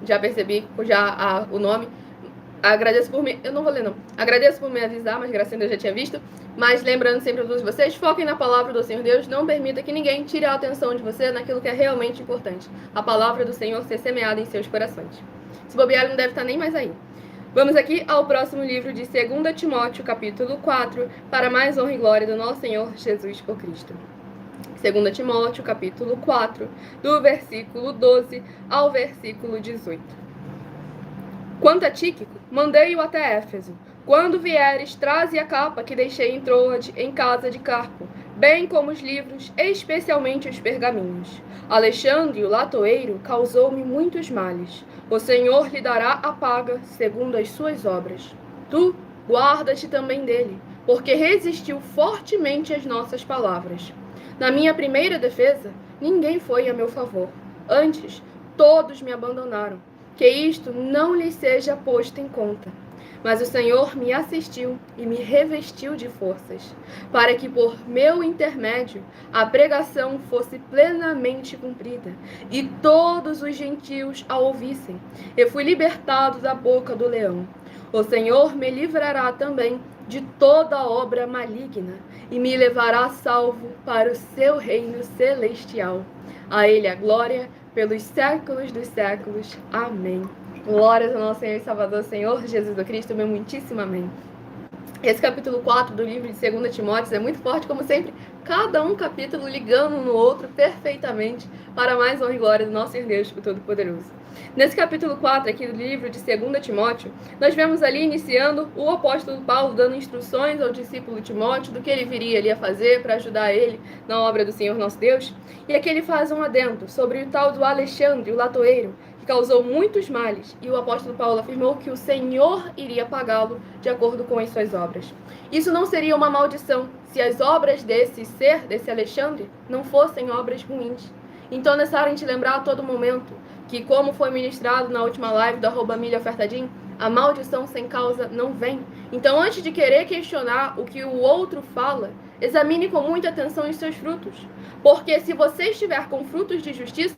A: o nome. Agradeço por me... Eu não vou ler, não. Agradeço por me avisar, mas graças a Deus eu já tinha visto. Mas lembrando sempre a todos vocês, foquem na palavra do Senhor Deus. Não permita que ninguém tire a atenção de você naquilo que é realmente importante. A palavra do Senhor ser semeada em seus corações. Se bobear, não deve estar nem mais aí. Vamos aqui ao próximo livro de 2 Timóteo, capítulo 4, para mais honra e glória do nosso Senhor Jesus o Cristo. 2 Timóteo, capítulo 4, do versículo 12 ao versículo 18. Quanto a Tíquico, mandei-o até Éfeso. Quando vieres, traze a capa que deixei em Troade, em casa de Carpo, bem como os livros, especialmente os pergaminhos. Alexandre, o latoeiro, causou-me muitos males. O Senhor lhe dará a paga, segundo as suas obras. Tu, guarda-te também dele, porque resistiu fortemente às nossas palavras. Na minha primeira defesa, ninguém foi a meu favor. Antes, todos me abandonaram. Que isto não lhes seja posto em conta. Mas o Senhor me assistiu e me revestiu de forças, para que por meu intermédio a pregação fosse plenamente cumprida, e todos os gentios a ouvissem. Eu fui libertado da boca do leão. O Senhor me livrará também de toda obra maligna, e me levará salvo para o seu reino celestial. A ele a glória pelos séculos dos séculos. Amém. Glórias ao nosso Senhor e Salvador, Senhor Jesus Cristo, meu muitíssimo amém. Esse capítulo 4 do livro de 2 Timóteo é muito forte, como sempre, cada um capítulo ligando um no outro perfeitamente para mais honra e glória do nosso Senhor Deus, o Todo-Poderoso. Nesse capítulo 4 aqui do livro de 2 Timóteo, nós vemos ali iniciando o apóstolo Paulo dando instruções ao discípulo Timóteo do que ele viria ali a fazer para ajudar ele na obra do Senhor nosso Deus. E aqui ele faz um adendo sobre o tal do Alexandre, o latoeiro, que causou muitos males, e o apóstolo Paulo afirmou que o Senhor iria pagá-lo de acordo com as suas obras. Isso não seria uma maldição se as obras desse Alexandre, não fossem obras ruins. Então é necessário a gente lembrar a todo momento que, como foi ministrado na última live do @milhaofertadim, a maldição sem causa não vem. Então, antes de querer questionar o que o outro fala, examine com muita atenção os seus frutos. Porque se você estiver com frutos de justiça,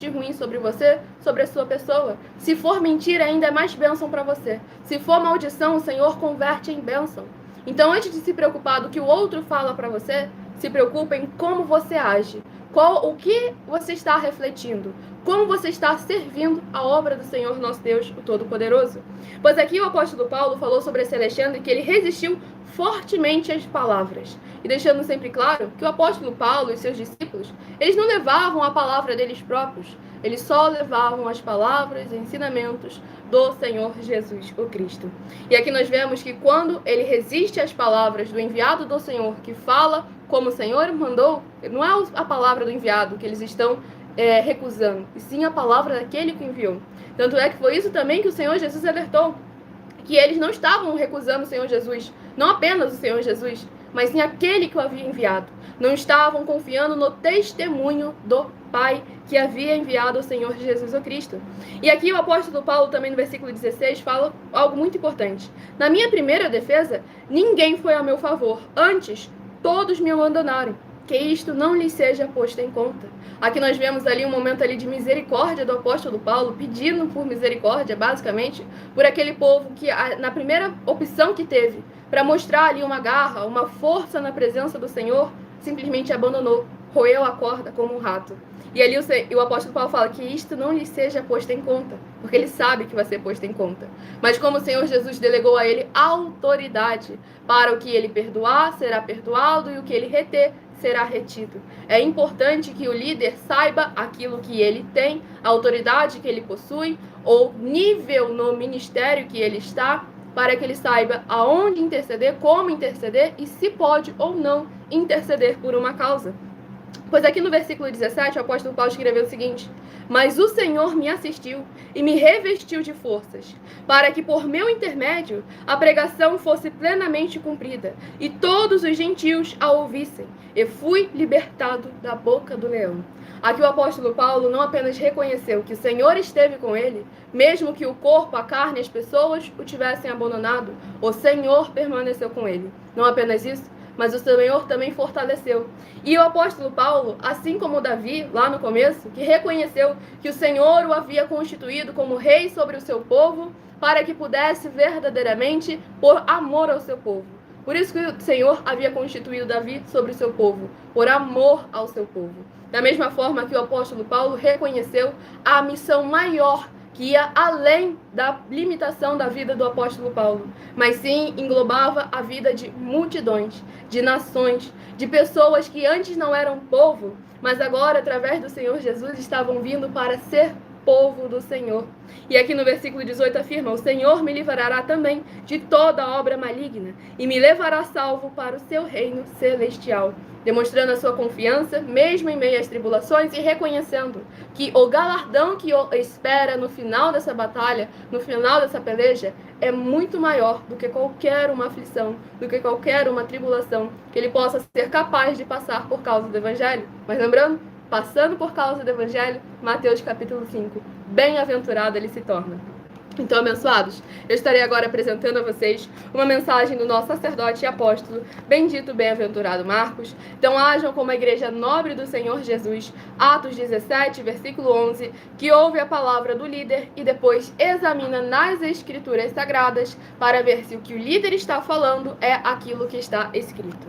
A: de ruim sobre você, sobre a sua pessoa. Se for mentira, ainda é mais bênção para você. Se for maldição, o Senhor converte em bênção. Então, antes de se preocupar do que o outro fala para você, se preocupe em como você age. O que você está refletindo? Como você está servindo a obra do Senhor nosso Deus, o Todo-Poderoso? Pois aqui o apóstolo Paulo falou sobre esse Alexandre que ele resistiu fortemente às palavras. E deixando sempre claro que o apóstolo Paulo e seus discípulos, eles não levavam a palavra deles próprios. Eles só levavam as palavras e ensinamentos do Senhor Jesus, o Cristo. E aqui nós vemos que quando ele resiste às palavras do enviado do Senhor, que fala como o Senhor mandou, não é a palavra do enviado que eles estão recusando, e sim a palavra daquele que enviou. Tanto é que foi isso também que o Senhor Jesus alertou, que eles não estavam recusando o Senhor Jesus, não apenas o Senhor Jesus, mas sim aquele que o havia enviado. Não estavam confiando no testemunho do Pai que havia enviado o Senhor Jesus o Cristo. E aqui o apóstolo Paulo também no versículo 16 fala algo muito importante. Na minha primeira defesa, ninguém foi a meu favor. Antes, todos me abandonaram. Que isto não lhes seja posto em conta. Aqui nós vemos ali um momento ali de misericórdia do apóstolo Paulo, pedindo por misericórdia, basicamente, por aquele povo que, na primeira opção que teve, para mostrar ali uma garra, uma força na presença do Senhor, simplesmente abandonou. roeu a corda como um rato. E ali o apóstolo Paulo fala que isto não lhe seja posto em conta, porque ele sabe que vai ser posto em conta. Mas como o Senhor Jesus delegou a ele autoridade para o que ele perdoar, será perdoado, e o que ele reter, será retido. É importante que o líder saiba aquilo que ele tem, a autoridade que ele possui, ou nível no ministério que ele está, para que ele saiba aonde interceder, como interceder e se pode ou não interceder por uma causa. Pois aqui no versículo 17, o apóstolo Paulo escreveu o seguinte: mas o Senhor me assistiu e me revestiu de forças, para que por meu intermédio a pregação fosse plenamente cumprida, e todos os gentios a ouvissem. E fui libertado da boca do leão. Aqui o apóstolo Paulo não apenas reconheceu que o Senhor esteve com ele, mesmo que o corpo, a carne e as pessoas o tivessem abandonado, o Senhor permaneceu com ele. Não apenas isso, mas o Senhor também fortaleceu. E o apóstolo Paulo, assim como Davi, lá no começo, que reconheceu que o Senhor o havia constituído como rei sobre o seu povo, para que pudesse verdadeiramente por amor ao seu povo. Por isso que o Senhor havia constituído Davi sobre o seu povo, por amor ao seu povo. Da mesma forma que o apóstolo Paulo reconheceu a missão maior que ia além da limitação da vida do apóstolo Paulo, mas sim englobava a vida de multidões, de nações, de pessoas que antes não eram povo, mas agora, através do Senhor Jesus, estavam vindo para ser povo do Senhor. E aqui no versículo 18 afirma: o Senhor me livrará também de toda obra maligna e me levará salvo para o seu reino celestial, demonstrando a sua confiança, mesmo em meio às tribulações, e reconhecendo que o galardão que o espera no final dessa batalha, no final dessa peleja, é muito maior do que qualquer uma aflição, do que qualquer uma tribulação que ele possa ser capaz de passar por causa do Evangelho. Mas lembrando, passando por causa do Evangelho, Mateus capítulo 5, bem-aventurado ele se torna. Então, abençoados, eu estarei agora apresentando a vocês uma mensagem do nosso sacerdote e apóstolo, bendito bem-aventurado Marcos. Então, ajam como a igreja nobre do Senhor Jesus, Atos 17, versículo 11, que ouve a palavra do líder e depois examina nas escrituras sagradas para ver se o que o líder está falando é aquilo que está escrito.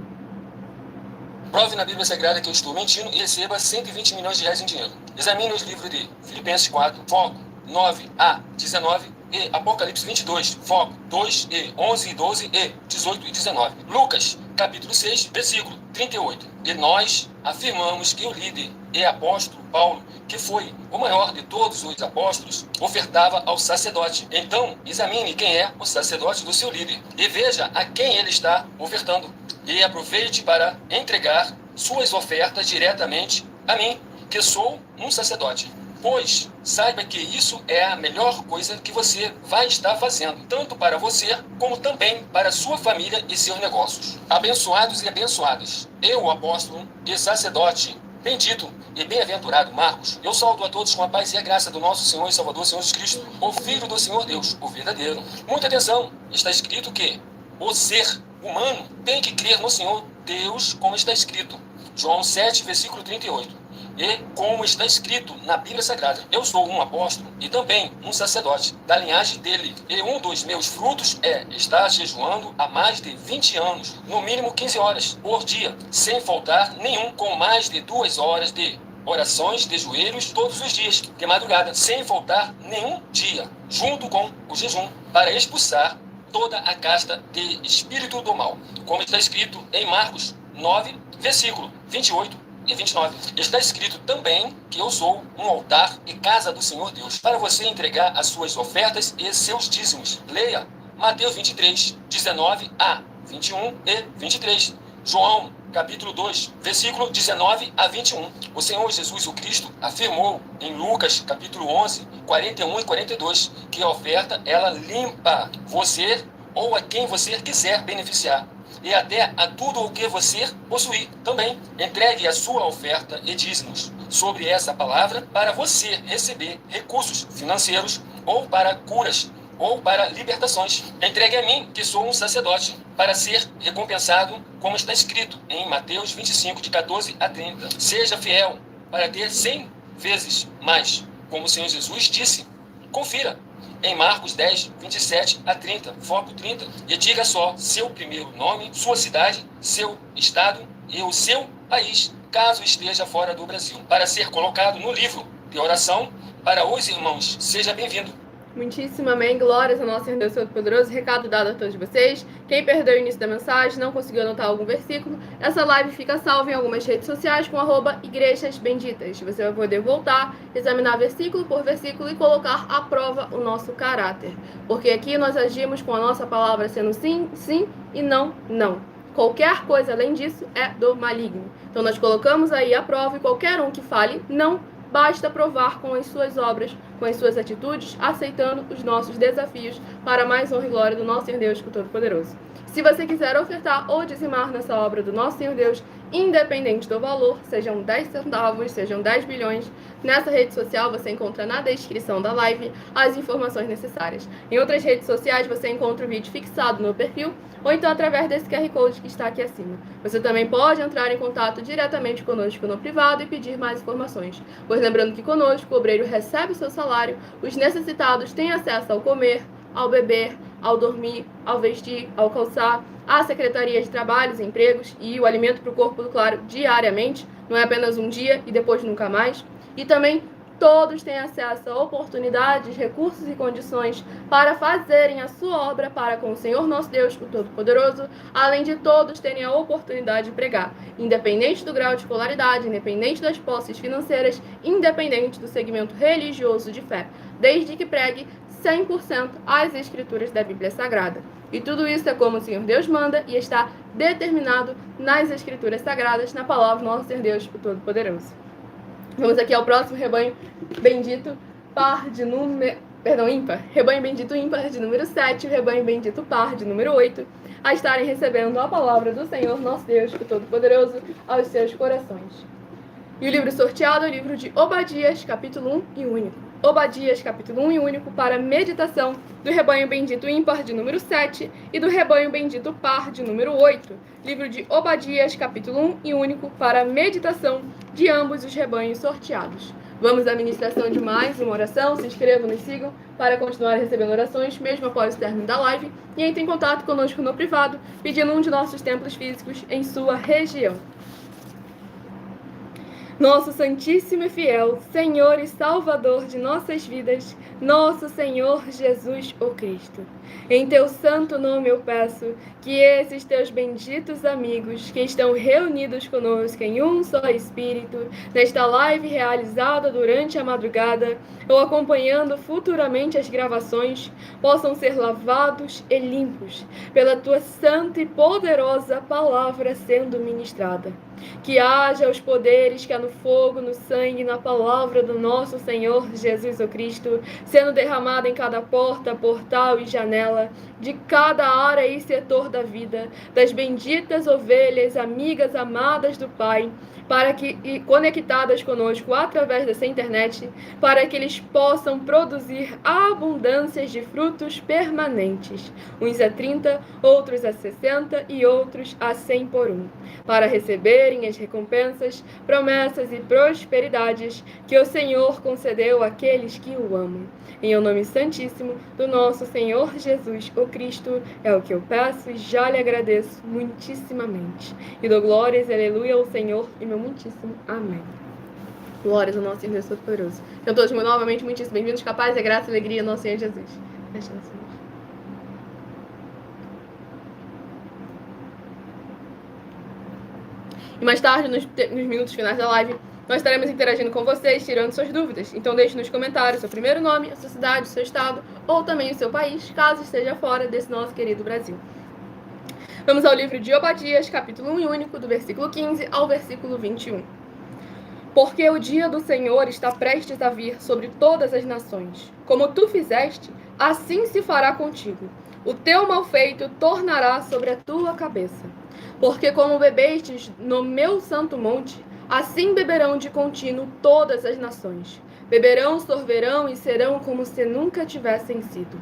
C: Prove na Bíblia Sagrada que eu estou mentindo e receba 120 milhões de reais em dinheiro. Examine os livros de Filipenses 4, foco 9 a 19 e Apocalipse 22, foco 2 e 11 e 12 e 18 e 19. Lucas, capítulo 6, versículo 38. E nós afirmamos que o líder e apóstolo Paulo, que foi o maior de todos os apóstolos, ofertava ao sacerdote. Então, examine quem é o sacerdote do seu líder e veja a quem ele está ofertando. E aproveite para entregar suas ofertas diretamente a mim, que sou um sacerdote. Pois saiba que isso é a melhor coisa que você vai estar fazendo, tanto para você, como também para sua família e seus negócios. Abençoados e abençoadas, eu, o apóstolo e sacerdote, bendito e bem-aventurado Marcos, eu saúdo a todos com a paz e a graça do nosso Senhor e Salvador, Senhor Jesus Cristo, o Filho do Senhor Deus, o verdadeiro. Muita atenção, está escrito que o ser humano tem que crer no Senhor Deus, como está escrito. João 7, versículo 38. E como está escrito na Bíblia Sagrada, eu sou um apóstolo e também um sacerdote da linhagem dele. E um dos meus frutos é estar jejuando há mais de 20 anos, no mínimo 15 horas por dia, sem faltar nenhum, com mais de 2 horas de orações de joelhos todos os dias, de madrugada, sem faltar nenhum dia, junto com o jejum, para expulsar toda a casta de espírito do mal, como está escrito em Marcos 9, versículo 28 e 29. Está escrito também que eu sou um altar e casa do Senhor Deus, para você entregar as suas ofertas e seus dízimos. Leia Mateus 23, 19 a 21 e 23. João, capítulo 2, versículo 19 a 21. O Senhor Jesus, o Cristo, afirmou em Lucas, capítulo 11, 41 e 42, que a oferta, ela limpa você ou a quem você quiser beneficiar. E até a tudo o que você possuir também. Entregue a sua oferta e dízimos sobre essa palavra para você receber recursos financeiros ou para curas ou para libertações. Entregue a mim, que sou um sacerdote, para ser recompensado, como está escrito em Mateus 25, de 14 a 30. Seja fiel para ter 100 vezes mais, como o Senhor Jesus disse. Confira em Marcos 10, 27 a 30, foco 30, e diga só seu primeiro nome, sua cidade, seu estado e o seu país, caso esteja fora do Brasil, para ser colocado no livro de oração para os irmãos. Seja bem-vindo.
A: Muitíssimo amém, glórias ao nosso Senhor Deus Todo-Poderoso. Recado dado a todos vocês. Quem perdeu o início da mensagem, não conseguiu anotar algum versículo, essa live fica salva em algumas redes sociais com @igrejas benditas. Você vai poder voltar, examinar versículo por versículo e colocar à prova o nosso caráter. Porque aqui nós agimos com a nossa palavra sendo sim, sim e não, não. Qualquer coisa além disso é do maligno. Então nós colocamos aí à prova e qualquer um que fale não, basta provar com as suas obras, com as suas atitudes, aceitando os nossos desafios para mais honra e glória do nosso Senhor Deus Todo-Poderoso. Se você quiser ofertar ou dizimar nessa obra do nosso Senhor Deus, independente do valor, sejam 10 centavos, sejam 10 bilhões, nessa rede social você encontra na descrição da live as informações necessárias. Em outras redes sociais você encontra o vídeo fixado no perfil, ou então através desse QR Code que está aqui acima. Você também pode entrar em contato diretamente conosco no privado e pedir mais informações. Pois lembrando que conosco o obreiro recebe o seu salário, os necessitados têm acesso ao comer, ao beber, ao dormir, ao vestir, ao calçar, à Secretaria de Trabalhos e Empregos e o alimento para o corpo, claro, diariamente, não é apenas um dia e depois nunca mais. E também todos têm acesso a oportunidades, recursos e condições para fazerem a sua obra para com o Senhor nosso Deus, o Todo-Poderoso, além de todos terem a oportunidade de pregar, independente do grau de escolaridade, independente das posses financeiras, independente do segmento religioso de fé, desde que pregue 100% as escrituras da Bíblia Sagrada. E tudo isso é como o Senhor Deus manda e está determinado nas escrituras sagradas, na palavra do nosso Senhor Deus, o Todo-Poderoso. Vamos aqui ao próximo rebanho bendito ímpar. Rebanho bendito ímpar de número 7, o rebanho bendito par de número 8, a estarem recebendo a palavra do Senhor nosso Deus, o Todo-Poderoso, aos seus corações. E o livro sorteado é o livro de Obadias, capítulo 1 e único. Obadias, capítulo 1 e único, para meditação do rebanho bendito ímpar de número 7 e do rebanho bendito par de número 8. Livro de Obadias, capítulo 1 e único, para meditação de ambos os rebanhos sorteados. Vamos à ministração de mais uma oração. Se inscrevam, nos sigam para continuar recebendo orações, mesmo após o término da live. E entre em contato conosco no privado, pedindo um de nossos templos físicos em sua região. Nosso Santíssimo e Fiel Senhor e Salvador de nossas vidas, nosso Senhor Jesus, o Cristo. Em teu santo nome eu peço que esses teus benditos amigos que estão reunidos conosco em um só Espírito, nesta live realizada durante a madrugada ou acompanhando futuramente as gravações, possam ser lavados e limpos pela tua santa e poderosa palavra sendo ministrada. Que haja os poderes que há no fogo, no sangue, na palavra do nosso Senhor Jesus o Cristo, sendo derramada em cada porta, portal e janela, de cada área e setor da vida, das benditas ovelhas, amigas amadas do Pai, para que, e conectadas conosco através dessa internet, para que eles possam produzir abundâncias de frutos permanentes, uns a 30, outros a 60 e outros a 100 por um, para receberem as recompensas, promessas e prosperidades que o Senhor concedeu àqueles que o amam. Em o nome santíssimo do nosso Senhor Jesus, o Cristo, é o que eu peço e já lhe agradeço muitíssimamente. E dou glórias e aleluia ao Senhor e meu muitíssimo amém. Glórias ao nosso Senhor Deus Todo-Poderoso. Então todos novamente muitíssimo bem-vindos, capaz e graça e alegria ao nosso Senhor Jesus. E mais tarde, nos minutos finais da live, nós estaremos interagindo com vocês, tirando suas dúvidas. Então deixe nos comentários seu primeiro nome, a sua cidade, o seu estado ou também o seu país, caso esteja fora desse nosso querido Brasil. Vamos ao livro de Obadias, capítulo 1 e único, do versículo 15 ao versículo 21. Porque o dia do Senhor está prestes a vir sobre todas as nações. Como tu fizeste, assim se fará contigo. O teu malfeito tornará sobre a tua cabeça. Porque como bebestes no meu santo monte, assim beberão de contínuo todas as nações. Beberão, sorverão e serão como se nunca tivessem sido.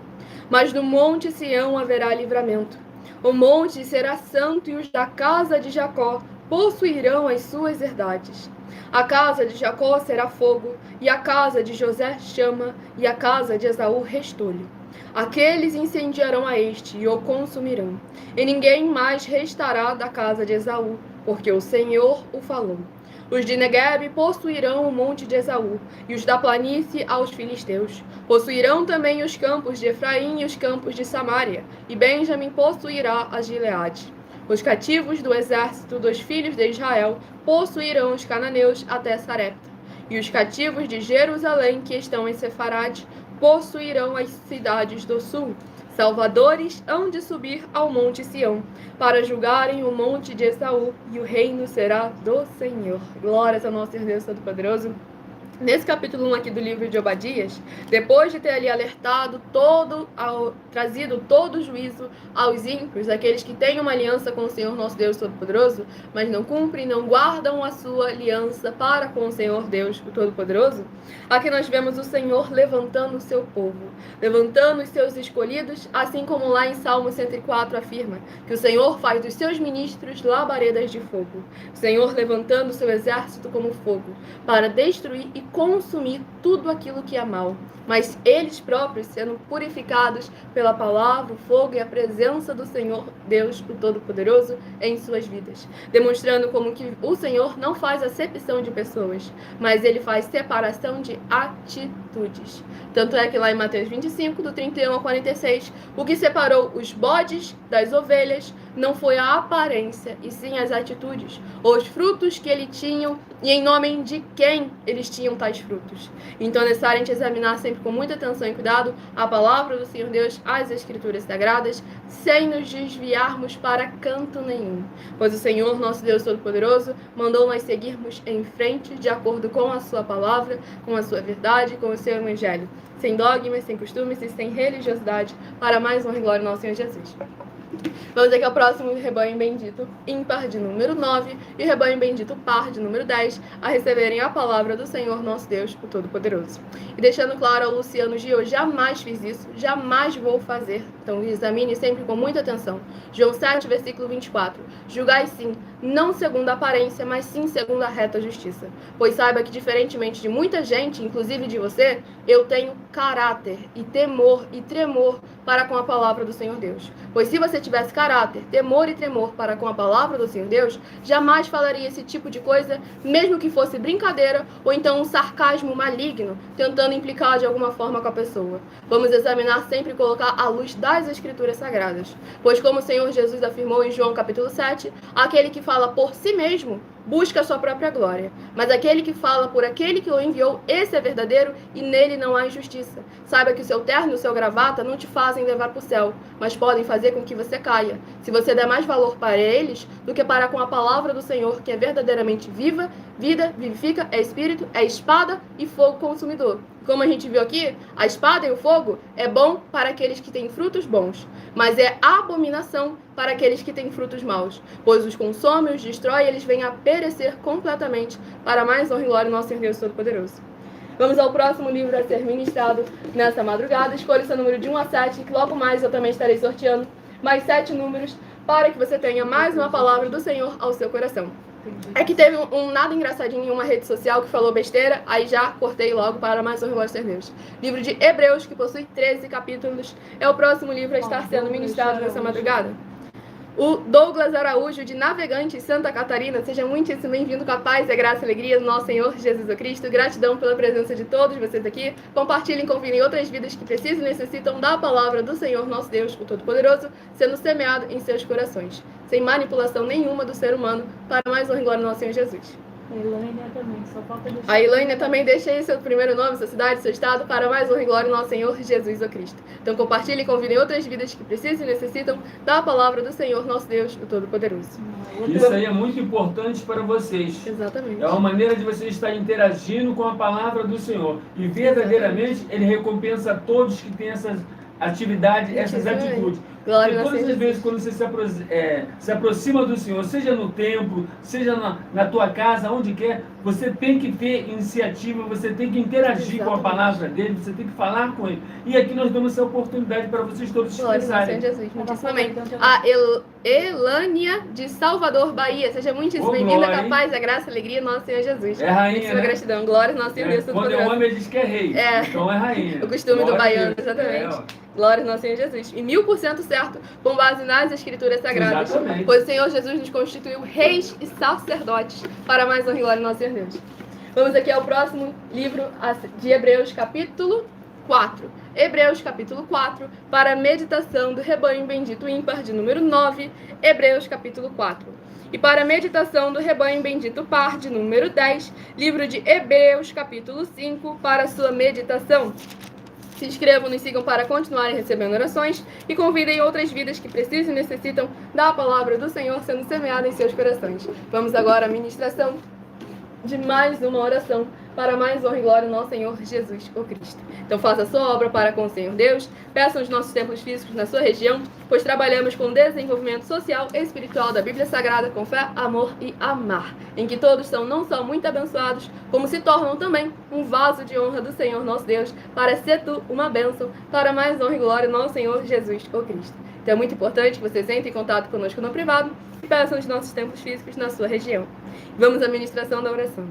A: Mas no monte Sião haverá livramento. O monte será santo e os da casa de Jacó possuirão as suas herdades. A casa de Jacó será fogo, e a casa de José chama, e a casa de Esaú restolho. Aqueles incendiarão a este e o consumirão, e ninguém mais restará da casa de Esaú, porque o Senhor o falou. Os de Negueb possuirão o monte de Esaú, e os da planície aos filisteus. Possuirão também os campos de Efraim e os campos de Samaria, e Benjamim possuirá a Gileade. Os cativos do exército dos filhos de Israel possuirão os cananeus até Sarepta. E os cativos de Jerusalém, que estão em Sefarade, possuirão as cidades do sul. Salvadores hão de subir ao monte Sião, para julgarem o monte de Esaú, e o reino será do Senhor. Glórias ao nosso Deus Todo-Poderoso. Nesse capítulo 1 aqui do livro de Obadias, depois de ter ali alertado trazido todo o juízo aos ímpios, aqueles que têm uma aliança com o Senhor nosso Deus Todo-Poderoso, mas não cumprem, não guardam a sua aliança para com o Senhor Deus Todo-Poderoso, aqui nós vemos o Senhor levantando o seu povo, levantando os seus escolhidos, assim como lá em Salmo 104 afirma, que o Senhor faz dos seus ministros labaredas de fogo, o Senhor levantando o seu exército como fogo, para destruir e consumir tudo aquilo que é mal, mas eles próprios sendo purificados pela palavra, o fogo e a presença do Senhor Deus, o Todo-Poderoso, em suas vidas, demonstrando como que o Senhor não faz acepção de pessoas, mas ele faz separação de atitudes. Tanto é que lá em Mateus 25, do 31 ao 46, o que separou os bodes das ovelhas não foi a aparência, e sim as atitudes, os frutos que eles tinham e em nome de quem eles tinham tais frutos. Então é necessário a gente examinar sempre com muita atenção e cuidado a palavra do Senhor Deus, as Escrituras Sagradas, sem nos desviarmos para canto nenhum. Pois o Senhor, nosso Deus Todo-Poderoso, mandou nós seguirmos em frente de acordo com a sua palavra, com a sua verdade, com o seu evangelho, sem dogmas, sem costumes e sem religiosidade, para mais honra e glória ao nosso Senhor Jesus. Vamos aqui ao próximo rebanho bendito ímpar de número 9 e rebanho bendito par de número 10 a receberem a palavra do Senhor nosso Deus, o Todo-Poderoso. E deixando claro ao Luciano Gio, eu jamais fiz isso, jamais vou fazer. Então examine sempre com muita atenção. João 7, versículo 24. Julgai sim, não segundo a aparência, mas sim segundo a reta justiça. Pois saiba que diferentemente de muita gente, inclusive de você, eu tenho caráter e temor e tremor para com a palavra do Senhor Deus. Pois se você tivesse caráter, temor e tremor para com a palavra do Senhor Deus, jamais falaria esse tipo de coisa, mesmo que fosse brincadeira ou então um sarcasmo maligno, tentando implicar de alguma forma com a pessoa. Vamos examinar sempre e colocar à luz das Escrituras Sagradas. Pois como o Senhor Jesus afirmou em João capítulo 7, aquele que fala por si mesmo busca a sua própria glória, mas aquele que fala por aquele que o enviou, esse é verdadeiro e nele não há injustiça. Saiba que o seu terno e o seu gravata não te fazem levar para o céu, mas podem fazer com que você caia, se você der mais valor para eles do que para com a palavra do Senhor, que é verdadeiramente viva, vida, vivifica, é espírito, é espada e fogo consumidor. Como a gente viu aqui, a espada e o fogo é bom para aqueles que têm frutos bons, mas é abominação para aqueles que têm frutos maus, pois os consome, os destrói e eles vêm a perecer completamente, para mais honra e glória do nosso Senhor Deus Todo-Poderoso. Vamos ao próximo livro a ser ministrado nessa madrugada. Escolha o seu número de 1 a 7, que logo mais eu também estarei sorteando mais 7 números, para que você tenha mais uma palavra do Senhor ao seu coração. É que teve um nada engraçadinho em uma rede social que falou besteira, aí já cortei logo para mais um relógio de Deus. Livro de Hebreus, que possui 13 capítulos, é o próximo livro a estar sendo ministrado nessa madrugada. O Douglas Araújo, de Navegantes, Santa Catarina, seja muitíssimo bem-vindo com a paz, a graça e a alegria do nosso Senhor Jesus Cristo. Gratidão pela presença de todos vocês aqui. Compartilhem, convidem outras vidas que precisam e necessitam da palavra do Senhor, nosso Deus, o Todo-Poderoso, sendo semeado em seus corações, sem manipulação nenhuma do ser humano, para mais honra e glória do nosso Senhor Jesus.
D: A Elaine também, só falta deixar.
A: A Elaine também deixa aí seu primeiro nome, sua cidade, seu estado, para mais honra e glória do nosso Senhor Jesus Cristo. Então compartilhem e convidem outras vidas que precisam e necessitam da palavra do Senhor, nosso Deus, o Todo-Poderoso.
E: Isso aí é muito importante para vocês.
A: Exatamente.
E: É uma maneira de vocês estarem interagindo com a palavra do Senhor. E verdadeiramente Ele recompensa a todos que têm essas atividades, essas atitudes. Porque todas as vezes quando você se aproxima do Senhor, seja no templo, seja na tua casa, onde quer, você tem que ter iniciativa, você tem que interagir com a palavra dele, você tem que falar com ele. E aqui nós damos essa oportunidade para vocês todos expressarem.
A: Jesus, muitíssimo amém. A Elânia de Salvador, Bahia. Seja muitíssimo bem-vinda, com a paz, a graça, a alegria, nosso Senhor Jesus.
E: É rainha, né?
A: Gratidão, glória ao nosso Senhor Deus.
E: Quando é homem, diz que é rei. Então é rainha.
A: O costume do baiano, exatamente. Glória ao nosso Senhor Jesus. E 1000% certo, com base nas Escrituras Sagradas.
E: Exatamente.
A: Pois o Senhor Jesus nos constituiu reis e sacerdotes para mais honra e glória ao nosso Senhor Deus. Vamos aqui ao próximo livro de Hebreus, capítulo 4. Hebreus, capítulo 4, para a meditação do rebanho bendito ímpar de número 9. Hebreus, capítulo 4. E para a meditação do rebanho bendito par de número 10, livro de Hebreus, capítulo 5, para a sua meditação. Se inscrevam, nos sigam para continuarem recebendo orações e convidem outras vidas que precisam e necessitam da palavra do Senhor sendo semeada em seus corações. Vamos agora à ministração de mais uma oração para mais honra e glória ao nosso Senhor Jesus, o Cristo. Então faça a sua obra para com o Senhor Deus, peçam os nossos templos físicos na sua região, pois trabalhamos com o desenvolvimento social e espiritual da Bíblia Sagrada com fé, amor e amar, em que todos são não só muito abençoados, como se tornam também um vaso de honra do Senhor nosso Deus, para ser tu uma bênção, para mais honra e glória ao nosso Senhor Jesus, o Cristo. Então é muito importante que vocês entrem em contato conosco no privado e peçam os nossos templos físicos na sua região. Vamos à ministração da oração.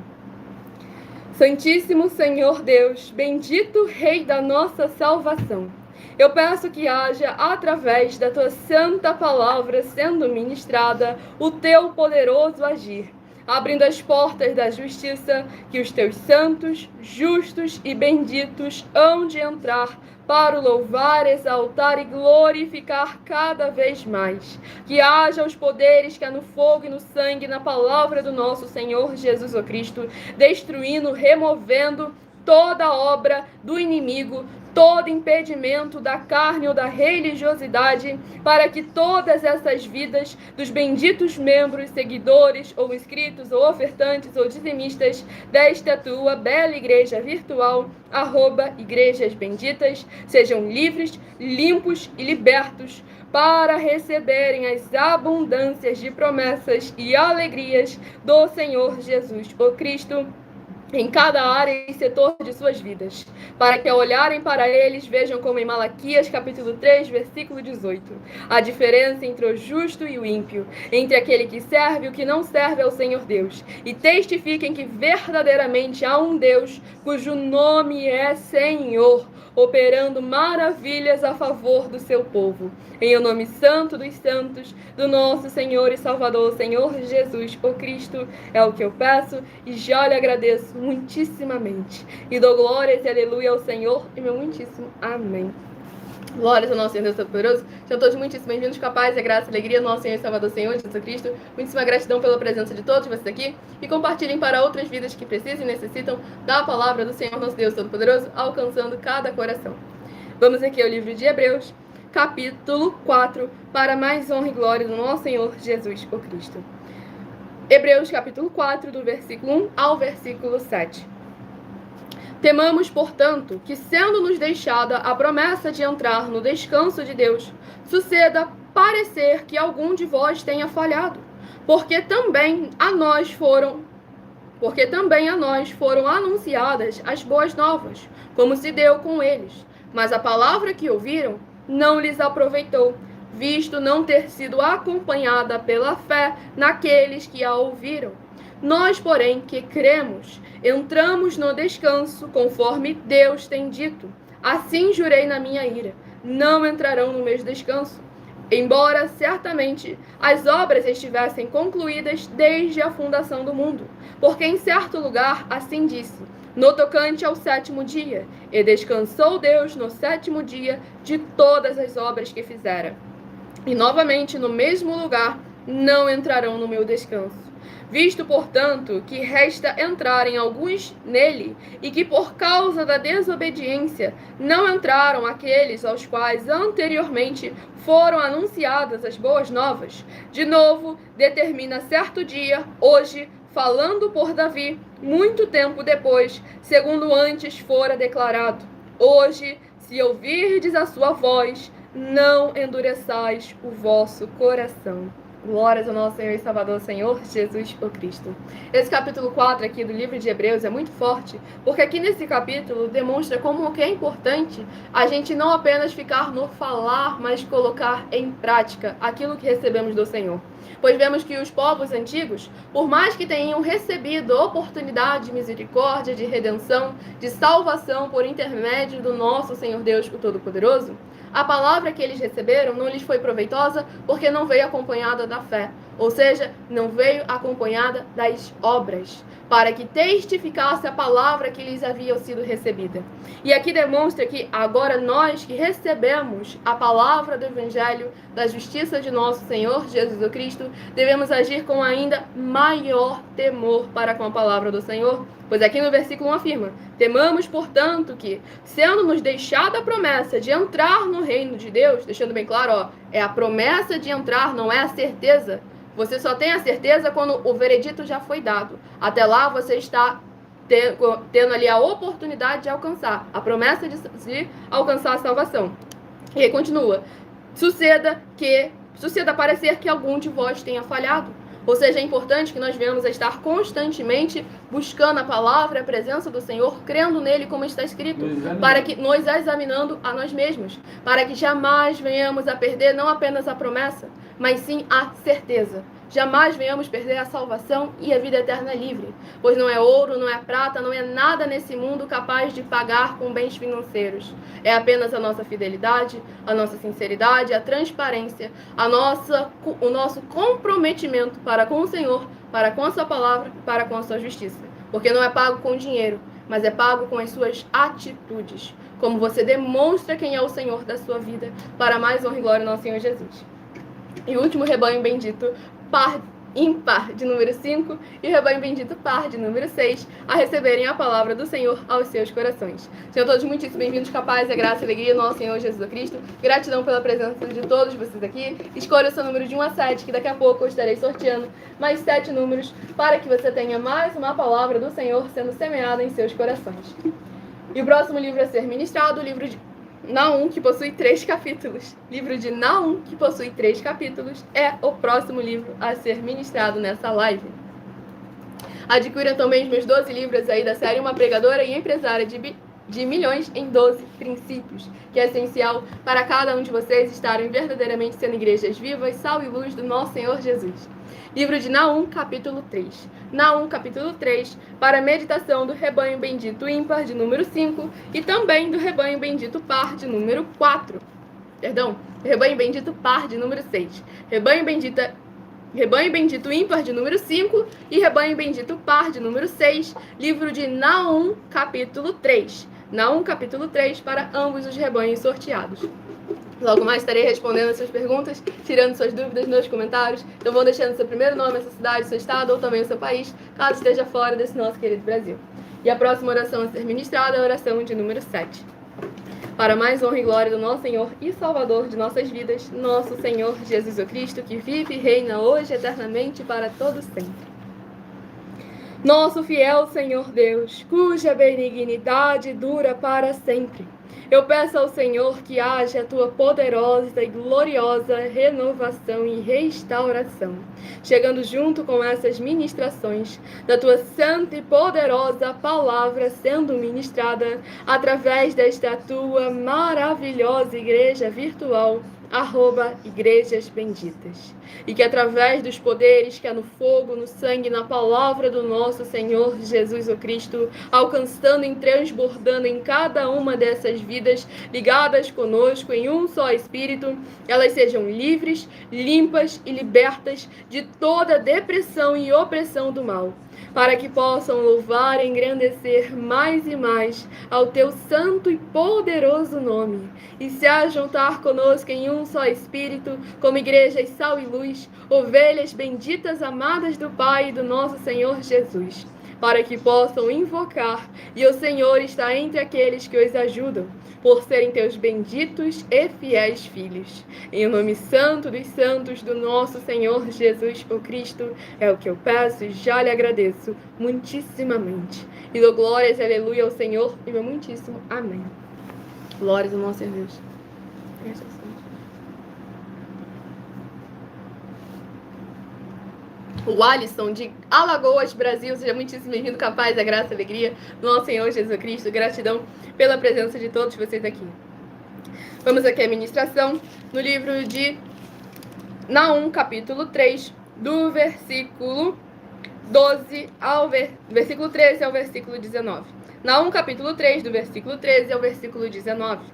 A: Santíssimo Senhor Deus, bendito Rei da nossa salvação, eu peço que haja, através da tua santa palavra sendo ministrada, o teu poderoso agir, abrindo as portas da justiça, que os teus santos, justos e benditos hão de entrar para o louvar, exaltar e glorificar cada vez mais. Que haja os poderes que há no fogo e no sangue, na palavra do nosso Senhor Jesus o Cristo, destruindo, removendo toda obra do inimigo, todo impedimento da carne ou da religiosidade, para que todas essas vidas dos benditos membros, seguidores, ou inscritos, ou ofertantes, ou dizimistas desta tua bela igreja virtual, @igrejas benditas, sejam livres, limpos e libertos, para receberem as abundâncias de promessas e alegrias do Senhor Jesus, o Cristo, em cada área e setor de suas vidas, para que ao olharem para eles vejam como em Malaquias capítulo 3, versículo 18, a diferença entre o justo e o ímpio, entre aquele que serve e o que não serve ao Senhor Deus, e testifiquem que verdadeiramente há um Deus cujo nome é Senhor, operando maravilhas a favor do seu povo. Em o nome santo dos santos, do nosso Senhor e Salvador, Senhor Jesus, o Cristo, é o que eu peço e já lhe agradeço muitíssimamente. E dou glórias e aleluia ao Senhor e meu muitíssimo amém. Glórias ao nosso Senhor Deus Todo-Poderoso. Sejam todos muitíssimo bem-vindos, com a paz e a graça e a alegria do nosso Senhor e Salvador, Senhor Jesus Cristo. Muitíssima gratidão pela presença de todos vocês aqui. E compartilhem para outras vidas que precisam e necessitam da palavra do Senhor nosso Deus Todo-Poderoso, alcançando cada coração. Vamos aqui ao livro de Hebreus, capítulo 4, para mais honra e glória do nosso Senhor Jesus o Cristo. Hebreus, capítulo 4, do versículo 1 ao versículo 7. Temamos, portanto, que, sendo-nos deixada a promessa de entrar no descanso de Deus, suceda parecer que algum de vós tenha falhado, porque também a nós foram anunciadas as boas novas, como se deu com eles. Mas a palavra que ouviram não lhes aproveitou, visto não ter sido acompanhada pela fé naqueles que a ouviram. Nós, porém, que cremos, entramos no descanso, conforme Deus tem dito. Assim jurei na minha ira, não entrarão no meu descanso, embora certamente as obras estivessem concluídas desde a fundação do mundo. Porque em certo lugar assim disse, no tocante ao sétimo dia, e descansou Deus no sétimo dia de todas as obras que fizera. E novamente, no mesmo lugar, não entrarão no meu descanso. Visto, portanto, que resta entrarem alguns nele, e que por causa da desobediência não entraram aqueles aos quais anteriormente foram anunciadas as boas novas, de novo determina certo dia, hoje, falando por Davi, muito tempo depois, segundo antes fora declarado. Hoje, se ouvirdes a sua voz, não endureçais o vosso coração. Glórias ao nosso Senhor e Salvador, Senhor Jesus o Cristo. Esse capítulo 4 aqui do livro de Hebreus é muito forte, porque aqui nesse capítulo demonstra como que é importante a gente não apenas ficar no falar, mas colocar em prática aquilo que recebemos do Senhor. Pois vemos que os povos antigos, por mais que tenham recebido oportunidade de misericórdia, de redenção, de salvação por intermédio do nosso Senhor Deus, o Todo-Poderoso, a palavra que eles receberam não lhes foi proveitosa porque não veio acompanhada da fé, ou seja, não veio acompanhada das obras, para que testificasse a palavra que lhes havia sido recebida. E aqui demonstra que agora nós que recebemos a palavra do Evangelho da justiça de nosso Senhor Jesus Cristo, devemos agir com ainda maior temor para com a palavra do Senhor, pois aqui no versículo 1 afirma: temamos, portanto, que, sendo nos deixada a promessa de entrar no reino de Deus, deixando bem claro, é a promessa de entrar, não é a certeza. Você só tem a certeza quando o veredito já foi dado. Até lá você está tendo ali a oportunidade de alcançar, a promessa de alcançar a salvação. E aí continua: suceda parecer que algum de vós tenha falhado. Ou seja, é importante que nós venhamos a estar constantemente buscando a palavra, a presença do Senhor, crendo nele como está escrito, para que nós examinando a nós mesmos, para que jamais venhamos a perder não apenas a promessa, mas sim a certeza. Jamais venhamos perder a salvação e a vida eterna livre, pois não é ouro, não é prata, não é nada nesse mundo capaz de pagar com bens financeiros. É apenas a nossa fidelidade, a nossa sinceridade, a transparência, o nosso comprometimento para com o Senhor, para com a sua palavra, para com a sua justiça. Porque não é pago com dinheiro, mas é pago com as suas atitudes, como você demonstra quem é o Senhor da sua vida, para mais honra e glória ao nosso Senhor Jesus. E o último rebanho bendito, par ímpar de número 5 e rebanho bendito par de número 6, a receberem a palavra do Senhor aos seus corações. Sejam todos muitíssimo bem-vindos, capazes, a graça e a alegria do nosso Senhor Jesus Cristo. Gratidão pela presença de todos vocês aqui. Escolha o seu número de 1 a 7, que daqui a pouco eu estarei sorteando mais 7 números para que você tenha mais uma palavra do Senhor sendo semeada em seus corações. E o próximo livro a ser ministrado, o livro de Naum, que possui 3 capítulos. Livro de Naum, que possui 3 capítulos, é o próximo livro a ser ministrado nessa live. Adquira também os meus 12 livros aí da série Uma Pregadora e Empresária de Milhões em 12 Princípios, que é essencial para cada um de vocês estarem verdadeiramente sendo igrejas vivas, sal e luz do nosso Senhor Jesus. Livro de Naum, capítulo 3. Naum, capítulo 3, para a meditação do rebanho bendito ímpar de número 5 e também do rebanho bendito par de número 4. Rebanho bendito par de número 6. Rebanho bendito ímpar de número 5 e rebanho bendito par de número 6. Livro de Naum, capítulo 3. Naum, capítulo 3, para ambos os rebanhos sorteados. Logo mais estarei respondendo as suas perguntas, tirando suas dúvidas nos comentários. Então vão deixando seu primeiro nome, a sua cidade, seu estado ou também o seu país, caso esteja fora desse nosso querido Brasil. E a próxima oração a ser ministrada é a oração de número 7. Para mais honra e glória do nosso Senhor e Salvador de nossas vidas, nosso Senhor Jesus Cristo, que vive e reina hoje eternamente para todo sempre. Nosso fiel Senhor Deus, cuja benignidade dura para sempre, eu peço ao Senhor que haja a tua poderosa e gloriosa renovação e restauração, chegando junto com essas ministrações da tua santa e poderosa palavra sendo ministrada através desta tua maravilhosa igreja virtual, @Igrejas Benditas. E que através dos poderes que há no fogo, no sangue, na palavra do nosso Senhor Jesus o Cristo, alcançando e transbordando em cada uma dessas vidas ligadas conosco em um só Espírito, elas sejam livres, limpas e libertas de toda depressão e opressão do mal, para que possam louvar e engrandecer mais e mais ao teu santo e poderoso nome, e se ajuntar conosco em um só Espírito, como igrejas sal e luz, ovelhas benditas amadas do Pai e do nosso Senhor Jesus, para que possam invocar, e o Senhor está entre aqueles que os ajudam, por serem teus benditos e fiéis filhos. Em nome santo dos santos do nosso Senhor Jesus o Cristo, é o que eu peço e já lhe agradeço muitíssimamente. E dou glórias e aleluia ao Senhor e meu muitíssimo amém. Glórias ao nosso Deus. o Alisson, de Alagoas, Brasil. Seja muitíssimo bem-vindo, capaz da graça e alegria do nosso Senhor Jesus Cristo. Gratidão pela presença de todos vocês aqui. Vamos aqui à ministração no livro de Naum, capítulo 3, do versículo 12 ao versículo 13 ao versículo 19. Naum, capítulo 3, do versículo 13 ao versículo 19.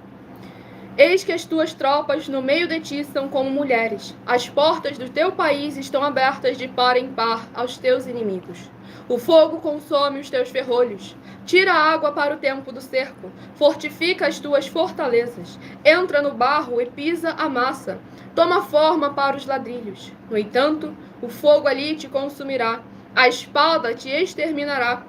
A: Eis que as tuas tropas no meio de ti são como mulheres. As portas do teu país estão abertas de par em par aos teus inimigos. O fogo consome os teus ferrolhos. Tira a água para o tempo do cerco. Fortifica as tuas fortalezas. Entra no barro e pisa a massa. Toma forma para os ladrilhos. No entanto, o fogo ali te consumirá. A espada te exterminará.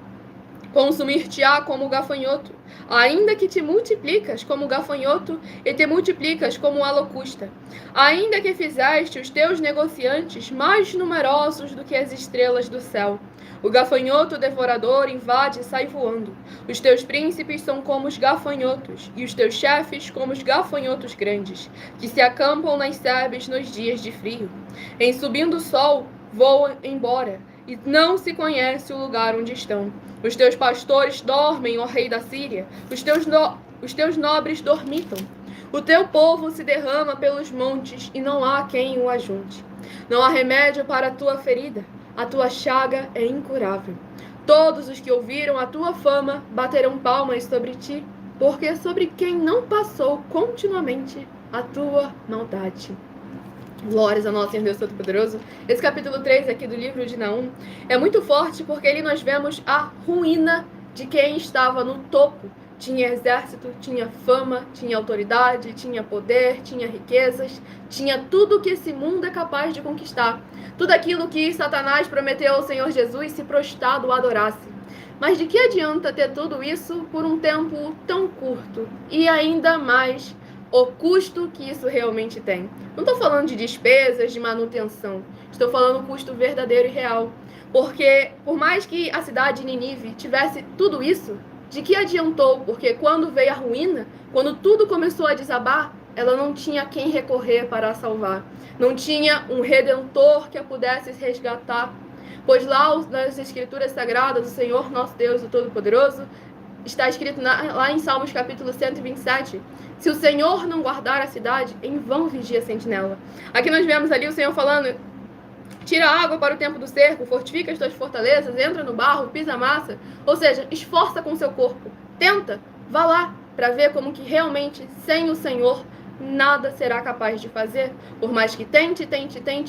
A: Consumir-te-á como gafanhoto, ainda que te multiplicas como gafanhoto e te multiplicas como a locusta. Ainda que fizeste os teus negociantes mais numerosos do que as estrelas do céu. O gafanhoto devorador invade e sai voando. Os teus príncipes são como os gafanhotos, e os teus chefes como os gafanhotos grandes, que se acampam nas sebes nos dias de frio. Em subindo o sol, voam embora, e não se conhece o lugar onde estão. Os teus pastores dormem, ó rei da Síria, os teus nobres dormitam. O teu povo se derrama pelos montes, e não há quem o ajunte. Não há remédio para a tua ferida, a tua chaga é incurável. Todos os que ouviram a tua fama baterão palmas sobre ti, porque sobre quem não passou continuamente a tua maldade. Glórias a nosso Senhor Deus Todo-Poderoso. Esse capítulo 3 aqui do livro de Naum é muito forte porque ali nós vemos a ruína de quem estava no topo. Tinha exército, tinha fama, tinha autoridade, tinha poder, tinha riquezas, tinha tudo que esse mundo é capaz de conquistar. Tudo aquilo que Satanás prometeu ao Senhor Jesus se prostrado o adorasse. Mas de que adianta ter tudo isso por um tempo tão curto? E ainda mais o custo que isso realmente tem. Não estou falando de despesas, de manutenção. Estou falando do custo verdadeiro e real. Porque, por mais que a cidade de Nínive tivesse tudo isso, de que adiantou? Porque quando veio a ruína, quando tudo começou a desabar, ela não tinha quem recorrer para a salvar. Não tinha um redentor que a pudesse resgatar. Pois lá nas Escrituras Sagradas, o Senhor, nosso Deus, o Todo-Poderoso, está escrito lá em Salmos capítulo 127, se o Senhor não guardar a cidade, em vão vigia a sentinela. Aqui nós vemos ali o Senhor falando, tira a água para o tempo do cerco, fortifica as tuas fortalezas, entra no barro, pisa a massa, ou seja, esforça com o seu corpo, tenta, vá lá, para ver como que realmente, sem o Senhor, nada será capaz de fazer. Por mais que tente,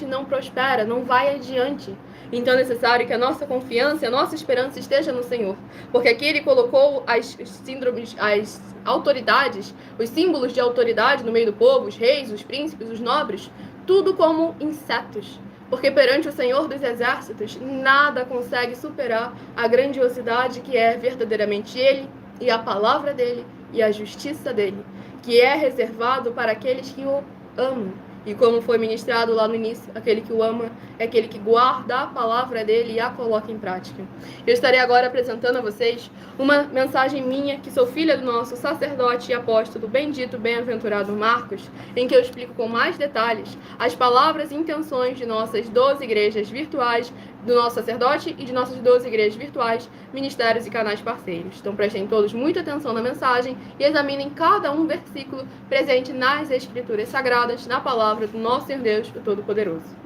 A: não prospera, não vai adiante. Então é necessário que a nossa confiança, a nossa esperança esteja no Senhor. Porque aqui Ele colocou as síndromes, as autoridades, os símbolos de autoridade no meio do povo, os reis, os príncipes, os nobres, tudo como insetos. Porque perante o Senhor dos Exércitos, nada consegue superar a grandiosidade que é verdadeiramente Ele e a palavra dEle e a justiça dEle, que é reservado para aqueles que o amam. E como foi ministrado lá no início, aquele que o ama é aquele que guarda a palavra dele e a coloca em prática. Eu estarei agora apresentando a vocês uma mensagem minha, que sou filha do nosso sacerdote e apóstolo bendito, bem-aventurado Marcos, em que eu explico com mais detalhes as palavras e intenções de nossas 12 igrejas virtuais, do nosso sacerdote e de nossas 12 igrejas virtuais, ministérios e canais parceiros. Então prestem todos muita atenção na mensagem e examinem cada um versículo presente nas Escrituras Sagradas, na palavra do nosso Senhor Deus, o Todo-Poderoso.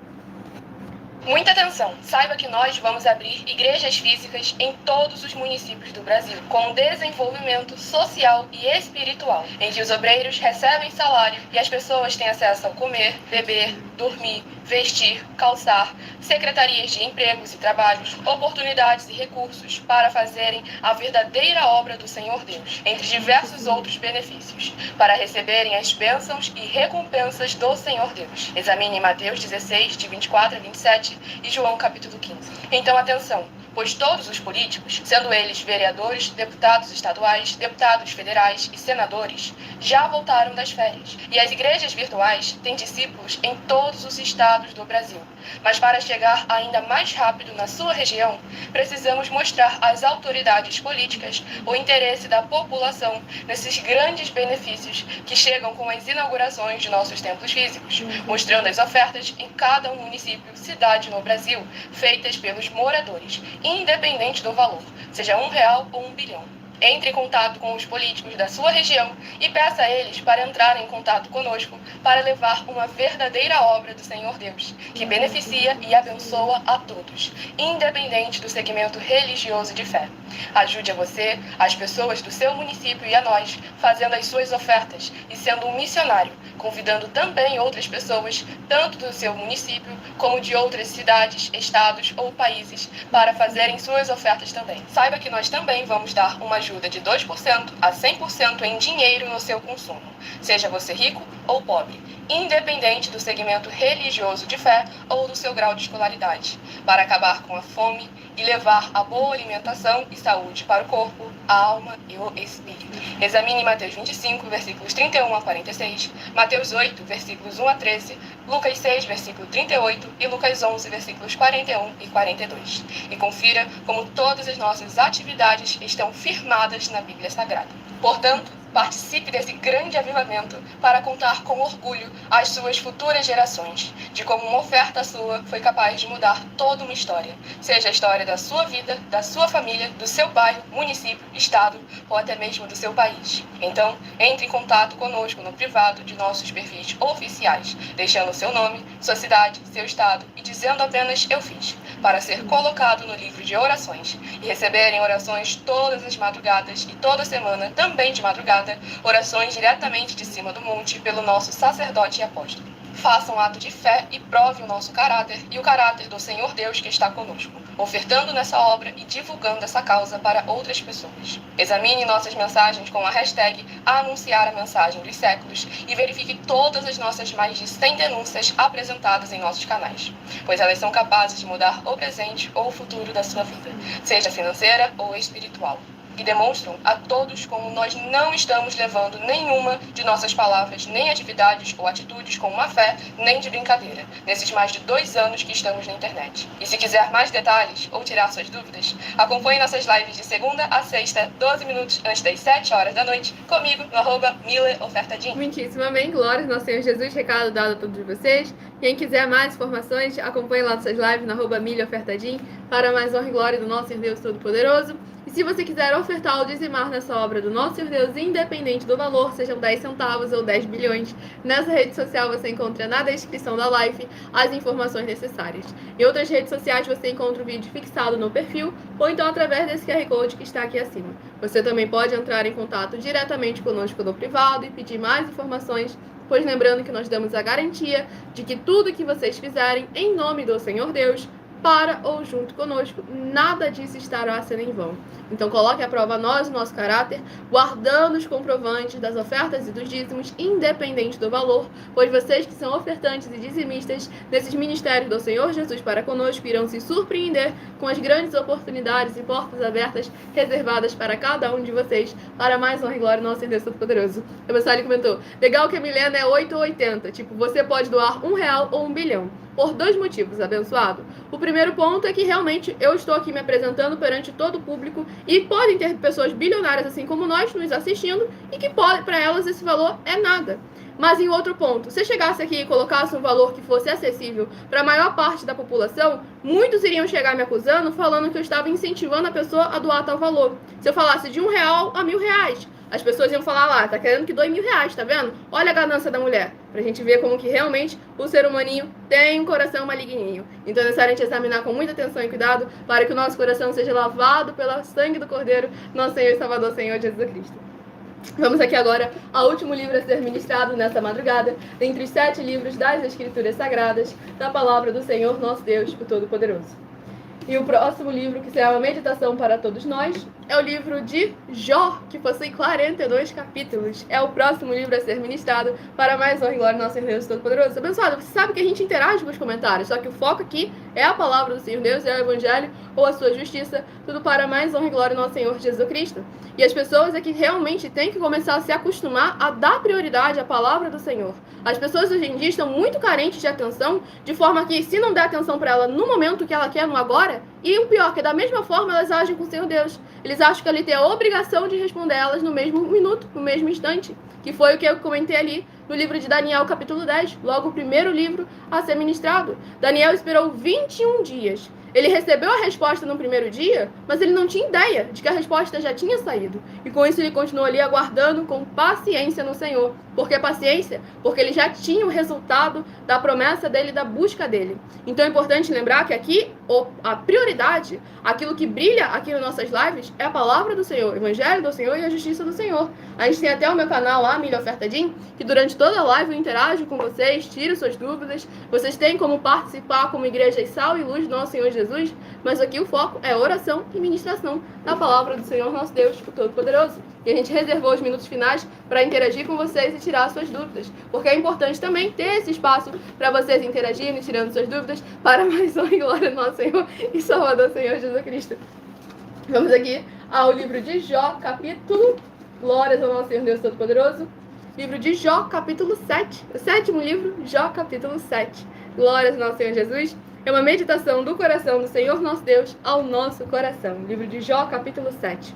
B: Muita atenção! Saiba que nós vamos abrir igrejas físicas em todos os municípios do Brasil, com desenvolvimento social e espiritual, em que os obreiros recebem salário e as pessoas têm acesso ao comer, beber, dormir, vestir, calçar, secretarias de empregos e trabalhos, oportunidades e recursos para fazerem a verdadeira obra do Senhor Deus, entre diversos outros benefícios, para receberem as bênçãos e recompensas do Senhor Deus. Examine Mateus 16, de 24 a 27 e João capítulo 15. Então, atenção! pois todos os políticos, sendo eles vereadores, deputados estaduais, deputados federais e senadores, já voltaram das férias. E as igrejas virtuais têm discípulos em todos os estados do Brasil. Mas para chegar ainda mais rápido na sua região, precisamos mostrar às autoridades políticas o interesse da população nesses grandes benefícios que chegam com as inaugurações de nossos templos físicos, mostrando as ofertas em cada município, cidade no Brasil, feitas pelos moradores, independente do valor, seja R$1 ou R$1 bilhão. Entre em contato com os políticos da sua região e peça a eles para entrarem em contato conosco para levar uma verdadeira obra do Senhor Deus, que beneficia e abençoa a todos, independente do segmento religioso de fé. Ajude a você, as pessoas do seu município e a nós, fazendo as suas ofertas e sendo um missionário, convidando também outras pessoas, tanto do seu município como de outras cidades, estados ou países, para fazerem suas ofertas também. Saiba que nós também vamos dar uma ajuda de 2% a 100% em dinheiro no seu consumo, seja você rico ou pobre, independente do segmento religioso de fé ou do seu grau de escolaridade, para acabar com a fome e levar a boa alimentação e saúde para o corpo, a alma e o espírito. Examine Mateus 25, versículos 31 a 46, Mateus 8, versículos 1 a 13, Lucas 6, versículo 38 e Lucas 11, versículos 41 e 42. E confira como todas as nossas atividades estão firmadas na Bíblia Sagrada. Portanto, participe desse grande avivamento para contar com orgulho às suas futuras gerações de como uma oferta sua foi capaz de mudar toda uma história, seja a história da sua vida, da sua família, do seu bairro, município, estado ou até mesmo do seu país. Então, entre em contato conosco no privado de nossos perfis oficiais, deixando seu nome, sua cidade, seu estado e dizendo apenas "eu fiz", para ser colocado no livro de orações e receberem orações todas as madrugadas e toda semana, também de madrugada, orações diretamente de cima do monte pelo nosso sacerdote e apóstolo. Faça um ato de fé e prove o nosso caráter e o caráter do Senhor Deus que está conosco, ofertando nessa obra e divulgando essa causa para outras pessoas. Examine nossas mensagens com a hashtag Anunciar a Mensagem dos Séculos e verifique todas as nossas mais de 100 denúncias apresentadas em nossos canais, pois elas são capazes de mudar o presente ou o futuro da sua vida, seja financeira ou espiritual. E demonstram a todos como nós não estamos levando nenhuma de nossas palavras, nem atividades ou atitudes com má fé, nem de brincadeira, nesses mais de 2 anos que estamos na internet. E se quiser mais detalhes ou tirar suas dúvidas, acompanhe nossas lives de segunda a sexta, 12 minutos antes das 7 horas da noite, comigo no @MileOfertadim.
A: Muitíssimo amém, glórias ao nosso Senhor Jesus, recado dado a todos vocês. Quem quiser mais informações, acompanhe lá nossas lives no @MileOfertadim, para mais honra e glória do nosso Senhor Deus Todo-Poderoso. E se você quiser ofertar ou dizimar nessa obra do nosso Senhor Deus, independente do valor, sejam 10 centavos ou 10 bilhões, nessa rede social você encontra na descrição da live as informações necessárias. Em outras redes sociais você encontra o vídeo fixado no perfil, ou então através desse QR Code que está aqui acima. Você também pode entrar em contato diretamente conosco no privado e pedir mais informações, pois lembrando que nós damos a garantia de que tudo que vocês fizerem em nome do Senhor Deus, para ou junto conosco, nada disso estará sendo em vão. Então coloque à prova nós, o nosso caráter, guardando os comprovantes das ofertas e dos dízimos, independente do valor, pois vocês que são ofertantes e dizimistas nesses ministérios do Senhor Jesus para conosco irão se surpreender com as grandes oportunidades e portas abertas reservadas para cada um de vocês, para mais honra e glória do nosso Deus Todo-Poderoso. O Bessali comentou, legal que a Milena é 8 ou 80, tipo, você pode doar R$1 ou R$1 bilhão. Por 2 motivos, abençoado. O primeiro ponto é que realmente eu estou aqui me apresentando perante todo o público e podem ter pessoas bilionárias assim como nós nos assistindo e que para elas esse valor é nada. Mas em outro ponto, se chegasse aqui e colocasse um valor que fosse acessível para a maior parte da população, muitos iriam chegar me acusando falando que eu estava incentivando a pessoa a doar tal valor. Se eu falasse de R$1 a R$1.000, as pessoas iam falar lá, tá querendo que doe R$1.000, tá vendo? Olha a ganância da mulher. Pra gente ver como que realmente o ser humaninho tem um coração maligninho. Então é necessário a gente examinar com muita atenção e cuidado para que o nosso coração seja lavado pelo sangue do Cordeiro, nosso Senhor e Salvador, Senhor Jesus Cristo. Vamos aqui agora ao último livro a ser ministrado nesta madrugada, entre os 7 livros das Escrituras Sagradas, da Palavra do Senhor, nosso Deus, o Todo-Poderoso. E o próximo livro, que será uma meditação para todos nós, é o livro de Jó, que possui 42 capítulos. É o próximo livro a ser ministrado para mais honra e glória do nosso Deus Todo-Poderoso. Abençoado, você sabe que a gente interage com os comentários, só que o foco aqui é a palavra do Senhor Deus, é o Evangelho ou a sua justiça, tudo para mais honra e glória do nosso Senhor Jesus Cristo. E as pessoas é que realmente têm que começar a se acostumar a dar prioridade à palavra do Senhor. As pessoas hoje em dia estão muito carentes de atenção, de forma que se não der atenção para ela no momento que ela quer, no agora, e o pior, que da mesma forma elas agem com o Senhor Deus. Eles acham que ele tem a obrigação de responder elas no mesmo minuto, no mesmo instante, que foi o que eu comentei ali no livro de Daniel, capítulo 10, logo o primeiro livro a ser ministrado. Daniel esperou 21 dias. Ele recebeu a resposta no primeiro dia, mas ele não tinha ideia de que a resposta já tinha saído. E com isso ele continuou ali aguardando com paciência no Senhor. Por que paciência? Porque ele já tinha o resultado da promessa dele, da busca dele. Então é importante lembrar que aqui a prioridade, aquilo que brilha aqui nas nossas lives, é a palavra do Senhor, o Evangelho do Senhor e a justiça do Senhor. A gente tem até o meu canal lá, Milha Ofertadim, que durante toda a live eu interajo com vocês, tiro suas dúvidas. Vocês têm como participar como igreja sal e luz do nosso Senhor Jesus, mas aqui o foco é oração e ministração da palavra do Senhor nosso Deus, o Todo-Poderoso. E a gente reservou os minutos finais para interagir com vocês e tirar suas dúvidas, porque é importante também ter esse espaço para vocês interagirem, tirando suas dúvidas, para mais honra e glória do nosso Senhor e Salvador Senhor Jesus Cristo. Vamos aqui ao livro de Jó, capítulo, glórias ao nosso Senhor Deus Todo-Poderoso, livro de Jó, capítulo 7, o sétimo livro, Jó, capítulo 7, glórias ao nosso Senhor Jesus. É uma meditação do coração do Senhor nosso Deus ao nosso coração. Livro de Jó, capítulo 7.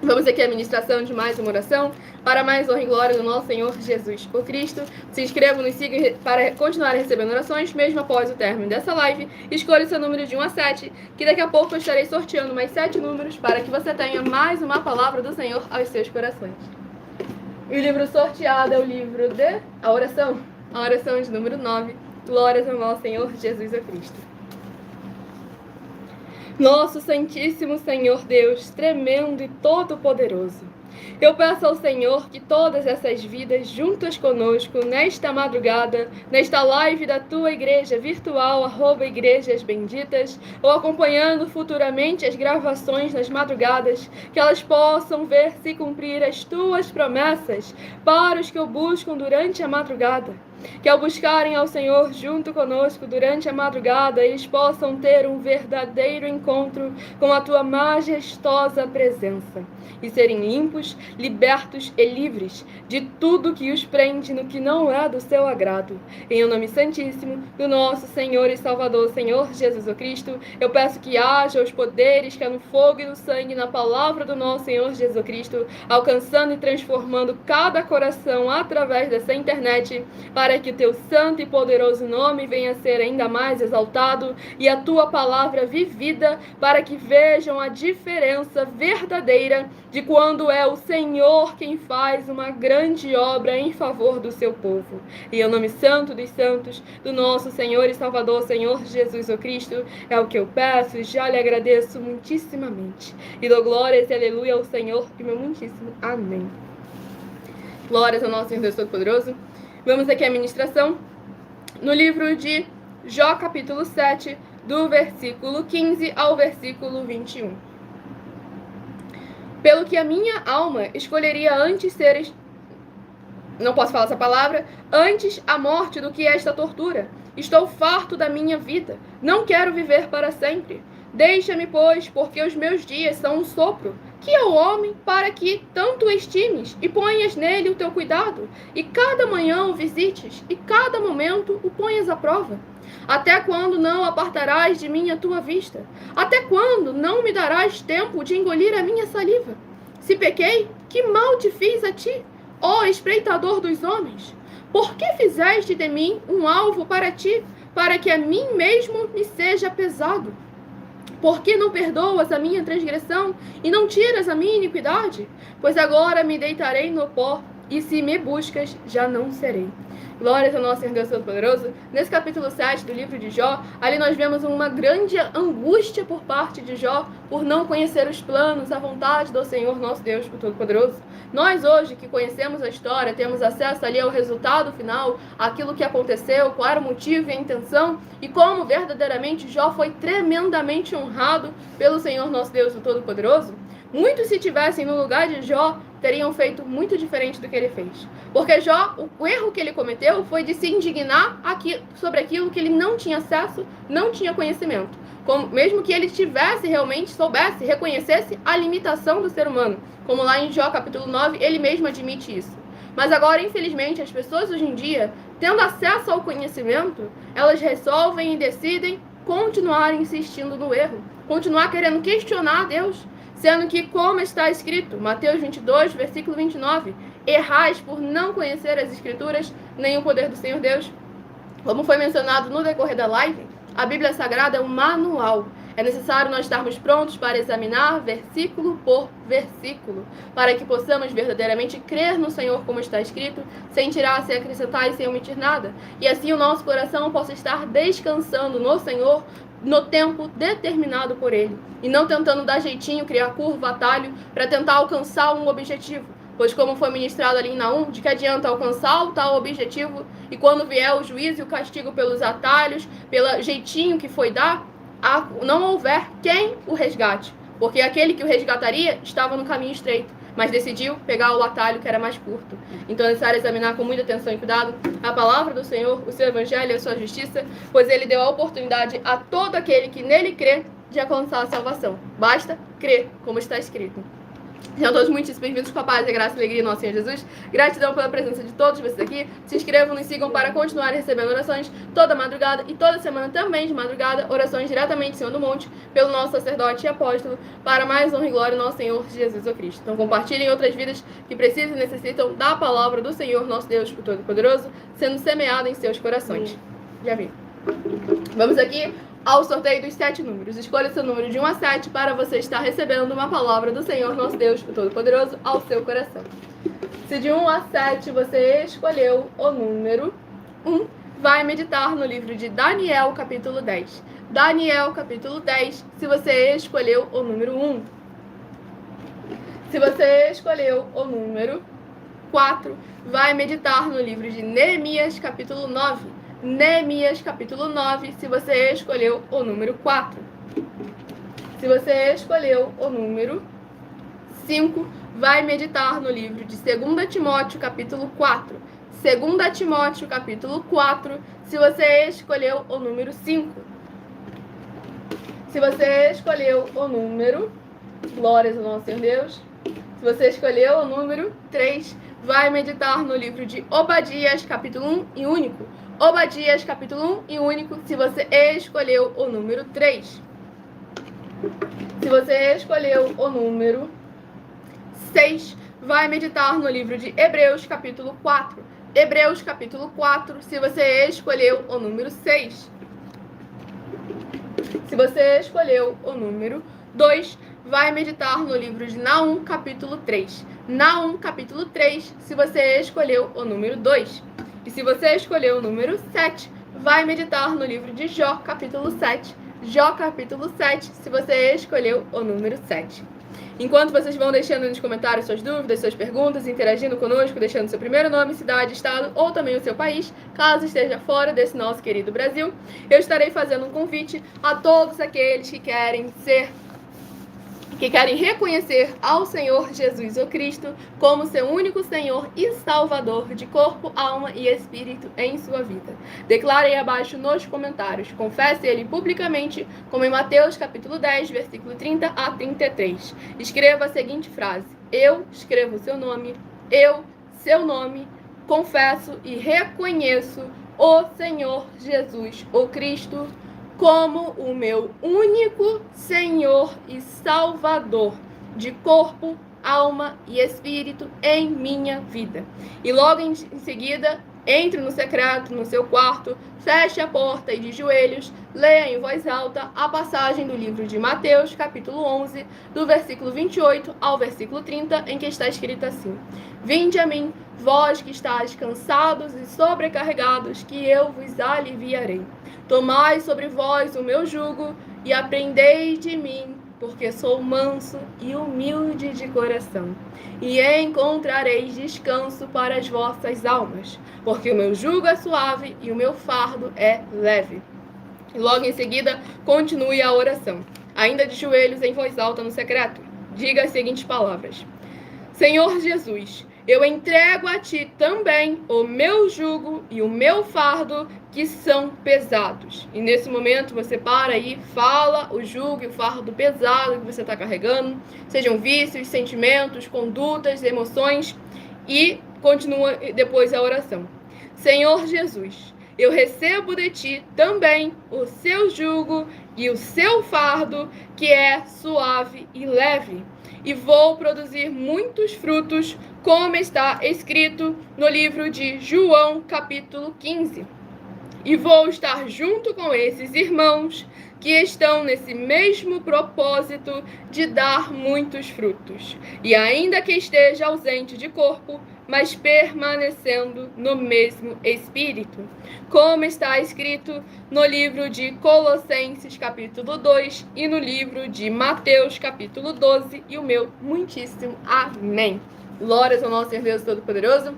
A: Vamos aqui à ministração de mais uma oração para mais honra e glória do nosso Senhor Jesus por Cristo. Se inscrevam, nos sigam para continuar recebendo orações, mesmo após o término dessa live. Escolha o seu número de 1 a 7, que daqui a pouco eu estarei sorteando mais 7 números para que você tenha mais uma palavra do Senhor aos seus corações. E o livro sorteado é o livro de a oração de número 9. Glórias ao nosso Senhor Jesus Cristo. Nosso Santíssimo Senhor Deus, tremendo e todo-poderoso, eu peço ao Senhor que todas essas vidas juntas conosco, nesta madrugada, nesta live da tua igreja virtual, @igrejas benditas, ou acompanhando futuramente as gravações nas madrugadas, que elas possam ver se cumprir as tuas promessas para os que o buscam durante a madrugada. Que ao buscarem ao Senhor junto conosco durante a madrugada, eles possam ter um verdadeiro encontro com a tua majestosa presença e serem limpos, libertos e livres de tudo que os prende no que não é do seu agrado. Em o nome santíssimo do nosso Senhor e Salvador, Senhor Jesus Cristo, eu peço que haja os poderes que é no fogo e no sangue, na palavra do nosso Senhor Jesus Cristo, alcançando e transformando cada coração através dessa internet, para que o teu santo e poderoso nome venha a ser ainda mais exaltado e a tua palavra vivida, para que vejam a diferença verdadeira de quando é o Senhor quem faz uma grande obra em favor do seu povo. E em nome santo dos santos, do nosso Senhor e Salvador, Senhor Jesus Cristo, é o que eu peço e já lhe agradeço muitíssimamente. E dou glórias e aleluia ao Senhor e meu muitíssimo amém. Glórias ao nosso Senhor Deus Todo-Poderoso. Vamos aqui à ministração no livro de Jó, capítulo 7, do versículo 15 ao versículo 21. Pelo que a minha alma escolheria antes seres... Não posso falar essa palavra. Antes a morte do que esta tortura. Estou farto da minha vida. Não quero viver para sempre. Deixa-me, pois, porque os meus dias são um sopro. Que é o homem para que tanto o estimes e ponhas nele o teu cuidado, e cada manhã o visites, e cada momento o ponhas à prova? Até quando não apartarás de mim a tua vista? Até quando não me darás tempo de engolir a minha saliva? Se pequei, que mal te fiz a ti, ó espreitador dos homens? Por que fizeste de mim um alvo para ti, para que a mim mesmo me seja pesado? Por que não perdoas a minha transgressão e não tiras a minha iniquidade? Pois agora me deitarei no pó, e se me buscas, já não serei. Glórias ao nosso Senhor Deus Todo-Poderoso. Nesse capítulo 7 do livro de Jó, ali nós vemos uma grande angústia por parte de Jó, por não conhecer os planos, a vontade do Senhor nosso Deus Todo-Poderoso. Nós hoje, que conhecemos a história, temos acesso ali ao resultado final, aquilo que aconteceu, qual era o motivo e a intenção, e como verdadeiramente Jó foi tremendamente honrado pelo Senhor nosso Deus Todo-Poderoso. Muitos, se tivessem no lugar de Jó, teriam feito muito diferente do que ele fez. Porque Jó, o erro que ele cometeu foi de se indignar sobre aquilo que ele não tinha acesso, não tinha conhecimento. Mesmo que ele soubesse, reconhecesse a limitação do ser humano. Como lá em Jó capítulo 9, ele mesmo admite isso. Mas agora, infelizmente, as pessoas hoje em dia, tendo acesso ao conhecimento, elas resolvem e decidem continuar insistindo no erro, continuar querendo questionar Deus, sendo que, como está escrito, Mateus 22, versículo 29, errais por não conhecer as Escrituras, nem o poder do Senhor Deus. Como foi mencionado no decorrer da live, a Bíblia Sagrada é um manual. É necessário nós estarmos prontos para examinar versículo por versículo, para que possamos verdadeiramente crer no Senhor como está escrito, sem tirar, sem acrescentar e sem omitir nada. E assim o nosso coração possa estar descansando no Senhor no tempo determinado por Ele, e não tentando dar jeitinho, criar curva, atalho, para tentar alcançar um objetivo. Pois como foi ministrado ali em Naum, de que adianta alcançar o tal objetivo, e quando vier o juízo e o castigo pelos atalhos, pelo jeitinho que foi dar, não houver quem o resgate, porque aquele que o resgataria estava no caminho estreito, mas decidiu pegar o atalho que era mais curto. Então é necessário examinar com muita atenção e cuidado a palavra do Senhor, o seu evangelho e a sua justiça, pois ele deu a oportunidade a todo aquele que nele crê de alcançar a salvação. Basta crer, como está escrito. Sejam todos muito bem-vindos com a paz, a graça e a alegria do nosso Senhor Jesus. Gratidão pela presença de todos vocês aqui. Se inscrevam, nos sigam para continuar recebendo orações toda madrugada e toda semana também de madrugada, orações diretamente em cima do monte, pelo nosso sacerdote e apóstolo, para mais honra e glória do nosso Senhor Jesus Cristo. Então compartilhem outras vidas que precisam e necessitam da palavra do Senhor, nosso Deus, o Todo-Poderoso, sendo semeada em seus corações. Já vi. Vamos aqui ao sorteio dos 7 números. Escolha seu número de 1 a 7 para você estar recebendo uma palavra do Senhor, nosso Deus, o Todo-Poderoso, ao seu coração. Se de 1 a 7 você escolheu o número 1, vai meditar no livro de Daniel, capítulo 10. Daniel, capítulo 10, se você escolheu o número 1. Se você escolheu o número 4, vai meditar no livro de Neemias, capítulo 9. Neemias, capítulo 9, se você escolheu o número 4. Se você escolheu o número 5, vai meditar no livro de 2 Timóteo, capítulo 4. 2 Timóteo, capítulo 4, se você escolheu o número 5. Se você escolheu o número, glórias ao nosso Senhor Deus, se você escolheu o número 3, vai meditar no livro de Obadias, capítulo 1 e único. Obadias, capítulo 1 e único, se você escolheu o número 3. Se você escolheu o número 6, vai meditar no livro de Hebreus, capítulo 4. Hebreus, capítulo 4, se você escolheu o número 6. Se você escolheu o número 2, vai meditar no livro de Naum, capítulo 3. Naum, capítulo 3, se você escolheu o número 2. E se você escolheu o número 7, vai meditar no livro de Jó, capítulo 7. Jó, capítulo 7, se você escolheu o número 7. Enquanto vocês vão deixando nos comentários suas dúvidas, suas perguntas, interagindo conosco, deixando seu primeiro nome, cidade, estado ou também o seu país, caso esteja fora desse nosso querido Brasil, eu estarei fazendo um convite a todos aqueles que querem reconhecer ao Senhor Jesus o Cristo como seu único Senhor e Salvador de corpo, alma e espírito em sua vida. Declare aí abaixo nos comentários. Confesse ele publicamente, como em Mateus capítulo 10, versículo 30 a 33. Escreva a seguinte frase: eu escrevo seu nome, seu nome, confesso e reconheço o Senhor Jesus, o Cristo, como o meu único Senhor e Salvador de corpo, alma e espírito em minha vida. E logo em seguida, entre no secreto, no seu quarto, feche a porta e de joelhos, leia em voz alta a passagem do livro de Mateus, capítulo 11, do versículo 28 ao versículo 30, em que está escrito assim: vinde a mim, vós que estáis cansados e sobrecarregados, que eu vos aliviarei. Tomai sobre vós o meu jugo e aprendei de mim, porque sou manso e humilde de coração, e encontrareis descanso para as vossas almas, porque o meu jugo é suave e o meu fardo é leve. E logo em seguida, continue a oração, ainda de joelhos em voz alta no secreto. Diga as seguintes palavras: Senhor Jesus, eu entrego a Ti também o meu jugo e o meu fardo, que são pesados. E nesse momento você para aí, fala o jugo e o fardo pesado que você está carregando, sejam vícios, sentimentos, condutas, emoções, e continua depois a oração. Senhor Jesus, eu recebo de Ti também o seu jugo e o seu fardo, que é suave e leve, e vou produzir muitos frutos, como está escrito no livro de João, capítulo 15. E vou estar junto com esses irmãos que estão nesse mesmo propósito de dar muitos frutos. E ainda que esteja ausente de corpo, mas permanecendo no mesmo espírito, como está escrito no livro de Colossenses, capítulo 2, e no livro de Mateus, capítulo 12, e o meu muitíssimo amém. Glórias ao nosso Senhor Deus Todo-Poderoso.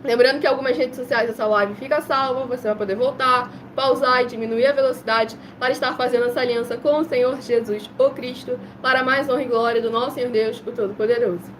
A: Lembrando que algumas redes sociais dessa live fica salva, você vai poder voltar, pausar e diminuir a velocidade para estar fazendo essa aliança com o Senhor Jesus, o Cristo, para mais honra e glória do nosso Senhor Deus, o Todo-Poderoso.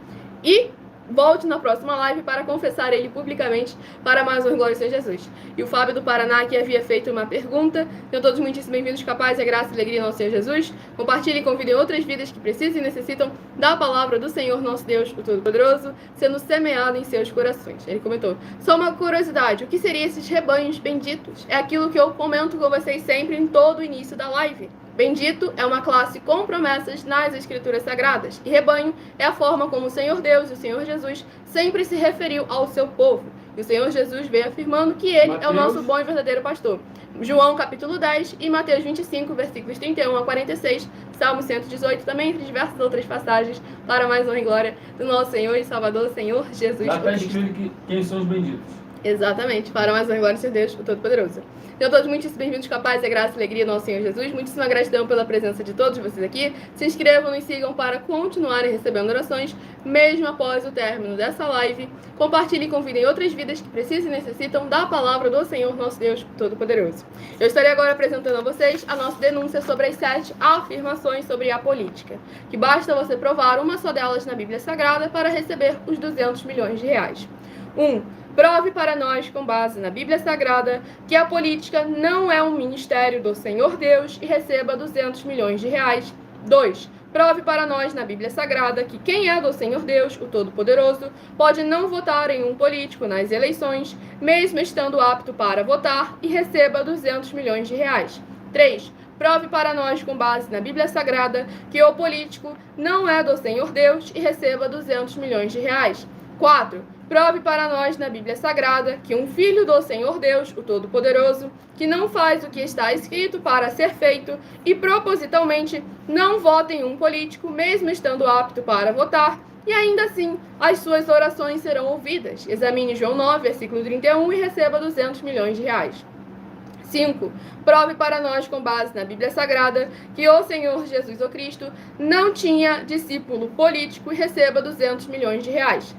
A: E volte na próxima live para confessar Ele publicamente, para mais honra e glória do Senhor Jesus. E o Fábio do Paraná, que havia feito uma pergunta. Sejam todos muitíssimo bem-vindos, capaz e graça e alegria ao Senhor Jesus. Compartilhem e convidem outras vidas que precisam e necessitam da palavra do Senhor, nosso Deus, o Todo-Poderoso, sendo semeada em seus corações. Ele comentou: só uma curiosidade, o que seriam esses rebanhos benditos? É aquilo que eu comento com vocês sempre em todo o início da live. Bendito é uma classe com promessas nas Escrituras Sagradas, e rebanho é a forma como o Senhor Deus e o Senhor Jesus sempre se referiu ao seu povo. E o Senhor Jesus vem afirmando que Ele é o nosso bom e verdadeiro pastor. João capítulo 10 e Mateus 25, versículos 31 a 46, Salmo 118, também entre diversas outras passagens, para mais honra e glória do nosso Senhor e Salvador, Senhor Jesus.
E: Lá está escrito que quem são os benditos.
A: Exatamente, para mais honra e glória do Senhor Deus, o Todo-Poderoso. Sejam todos muitíssimo bem-vindos, capazes, a graça e alegria do nosso Senhor Jesus. Muitíssima gratidão pela presença de todos vocês aqui. Se inscrevam e sigam para continuarem recebendo orações, mesmo após o término dessa live. Compartilhem e convidem outras vidas que precisam e necessitam da palavra do Senhor, nosso Deus Todo-Poderoso. Eu estarei agora apresentando a vocês a nossa denúncia sobre as 7 afirmações sobre a política, que basta você provar uma só delas na Bíblia Sagrada para receber os 200 milhões de reais. 1. Prove para nós, com base na Bíblia Sagrada, que a política não é um ministério do Senhor Deus e receba 200 milhões de reais. 2. Prove para nós na Bíblia Sagrada que quem é do Senhor Deus, o Todo-Poderoso, pode não votar em um político nas eleições, mesmo estando apto para votar, e receba 200 milhões de reais. 3. Prove para nós, com base na Bíblia Sagrada, que o político não é do Senhor Deus e receba 200 milhões de reais. 4. Prove para nós na Bíblia Sagrada que um filho do Senhor Deus, o Todo-Poderoso, que não faz o que está escrito para ser feito e propositalmente não vota em um político, mesmo estando apto para votar, e ainda assim as suas orações serão ouvidas. Examine João 9, versículo 31 e receba 200 milhões de reais. 5. Prove para nós, com base na Bíblia Sagrada, que o Senhor Jesus o Cristo não tinha discípulo político e receba 200 milhões de reais.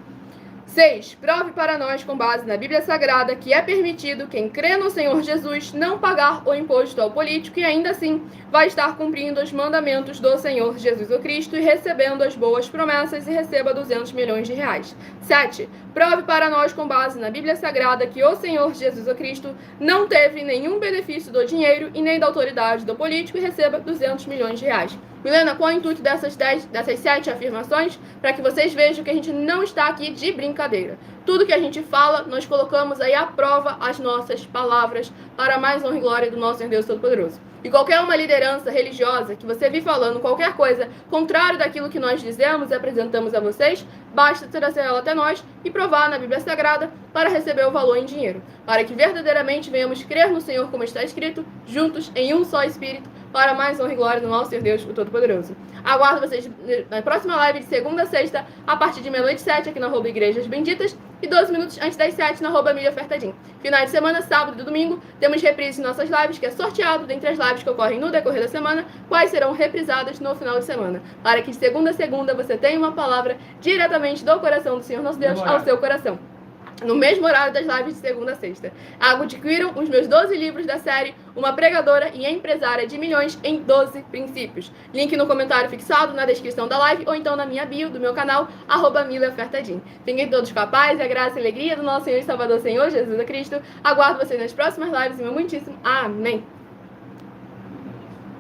A: 6. Prove para nós, com base na Bíblia Sagrada, que é permitido quem crê no Senhor Jesus não pagar o imposto ao político e ainda assim vai estar cumprindo os mandamentos do Senhor Jesus o Cristo e recebendo as boas promessas e receba 200 milhões de reais. 7. Prove para nós, com base na Bíblia Sagrada, que o Senhor Jesus o Cristo não teve nenhum benefício do dinheiro e nem da autoridade do político e receba 200 milhões de reais. Milena, qual é o intuito dessas 7 afirmações? Para que vocês vejam que a gente não está aqui de brincadeira. Tudo que a gente fala, nós colocamos aí à prova as nossas palavras para mais honra e glória do nosso Senhor Deus Todo-Poderoso. E qualquer uma liderança religiosa que você vir falando qualquer coisa contrário daquilo que nós dizemos e apresentamos a vocês, basta trazer ela até nós e provar na Bíblia Sagrada para receber o valor em dinheiro, para que verdadeiramente venhamos crer no Senhor como está escrito, juntos em um só Espírito, para mais honra e glória do nosso Senhor Deus, o Todo-Poderoso. Aguardo vocês na próxima live de segunda a sexta, a partir de meia-noite 7, aqui na @Igrejas Benditas, e 12 minutos antes das 7, na @Mídia Final de semana, sábado e domingo, temos reprises de nossas lives, que é sorteado dentre as lives que ocorrem no decorrer da semana, quais serão reprisadas no final de semana, para que de segunda a segunda você tenha uma palavra diretamente do coração do Senhor nosso Deus ao seu coração. no mesmo horário das lives de segunda a sexta. Adquiram os meus 12 livros da série Uma Pregadora e Empresária de Milhões em 12 Princípios. Link no comentário fixado, na descrição da live, ou então na minha bio do meu canal, @milaofertadim. Fiquem todos com a paz e a graça e a alegria do nosso Senhor e Salvador Senhor Jesus Cristo. Aguardo vocês nas próximas lives e meu muitíssimo amém.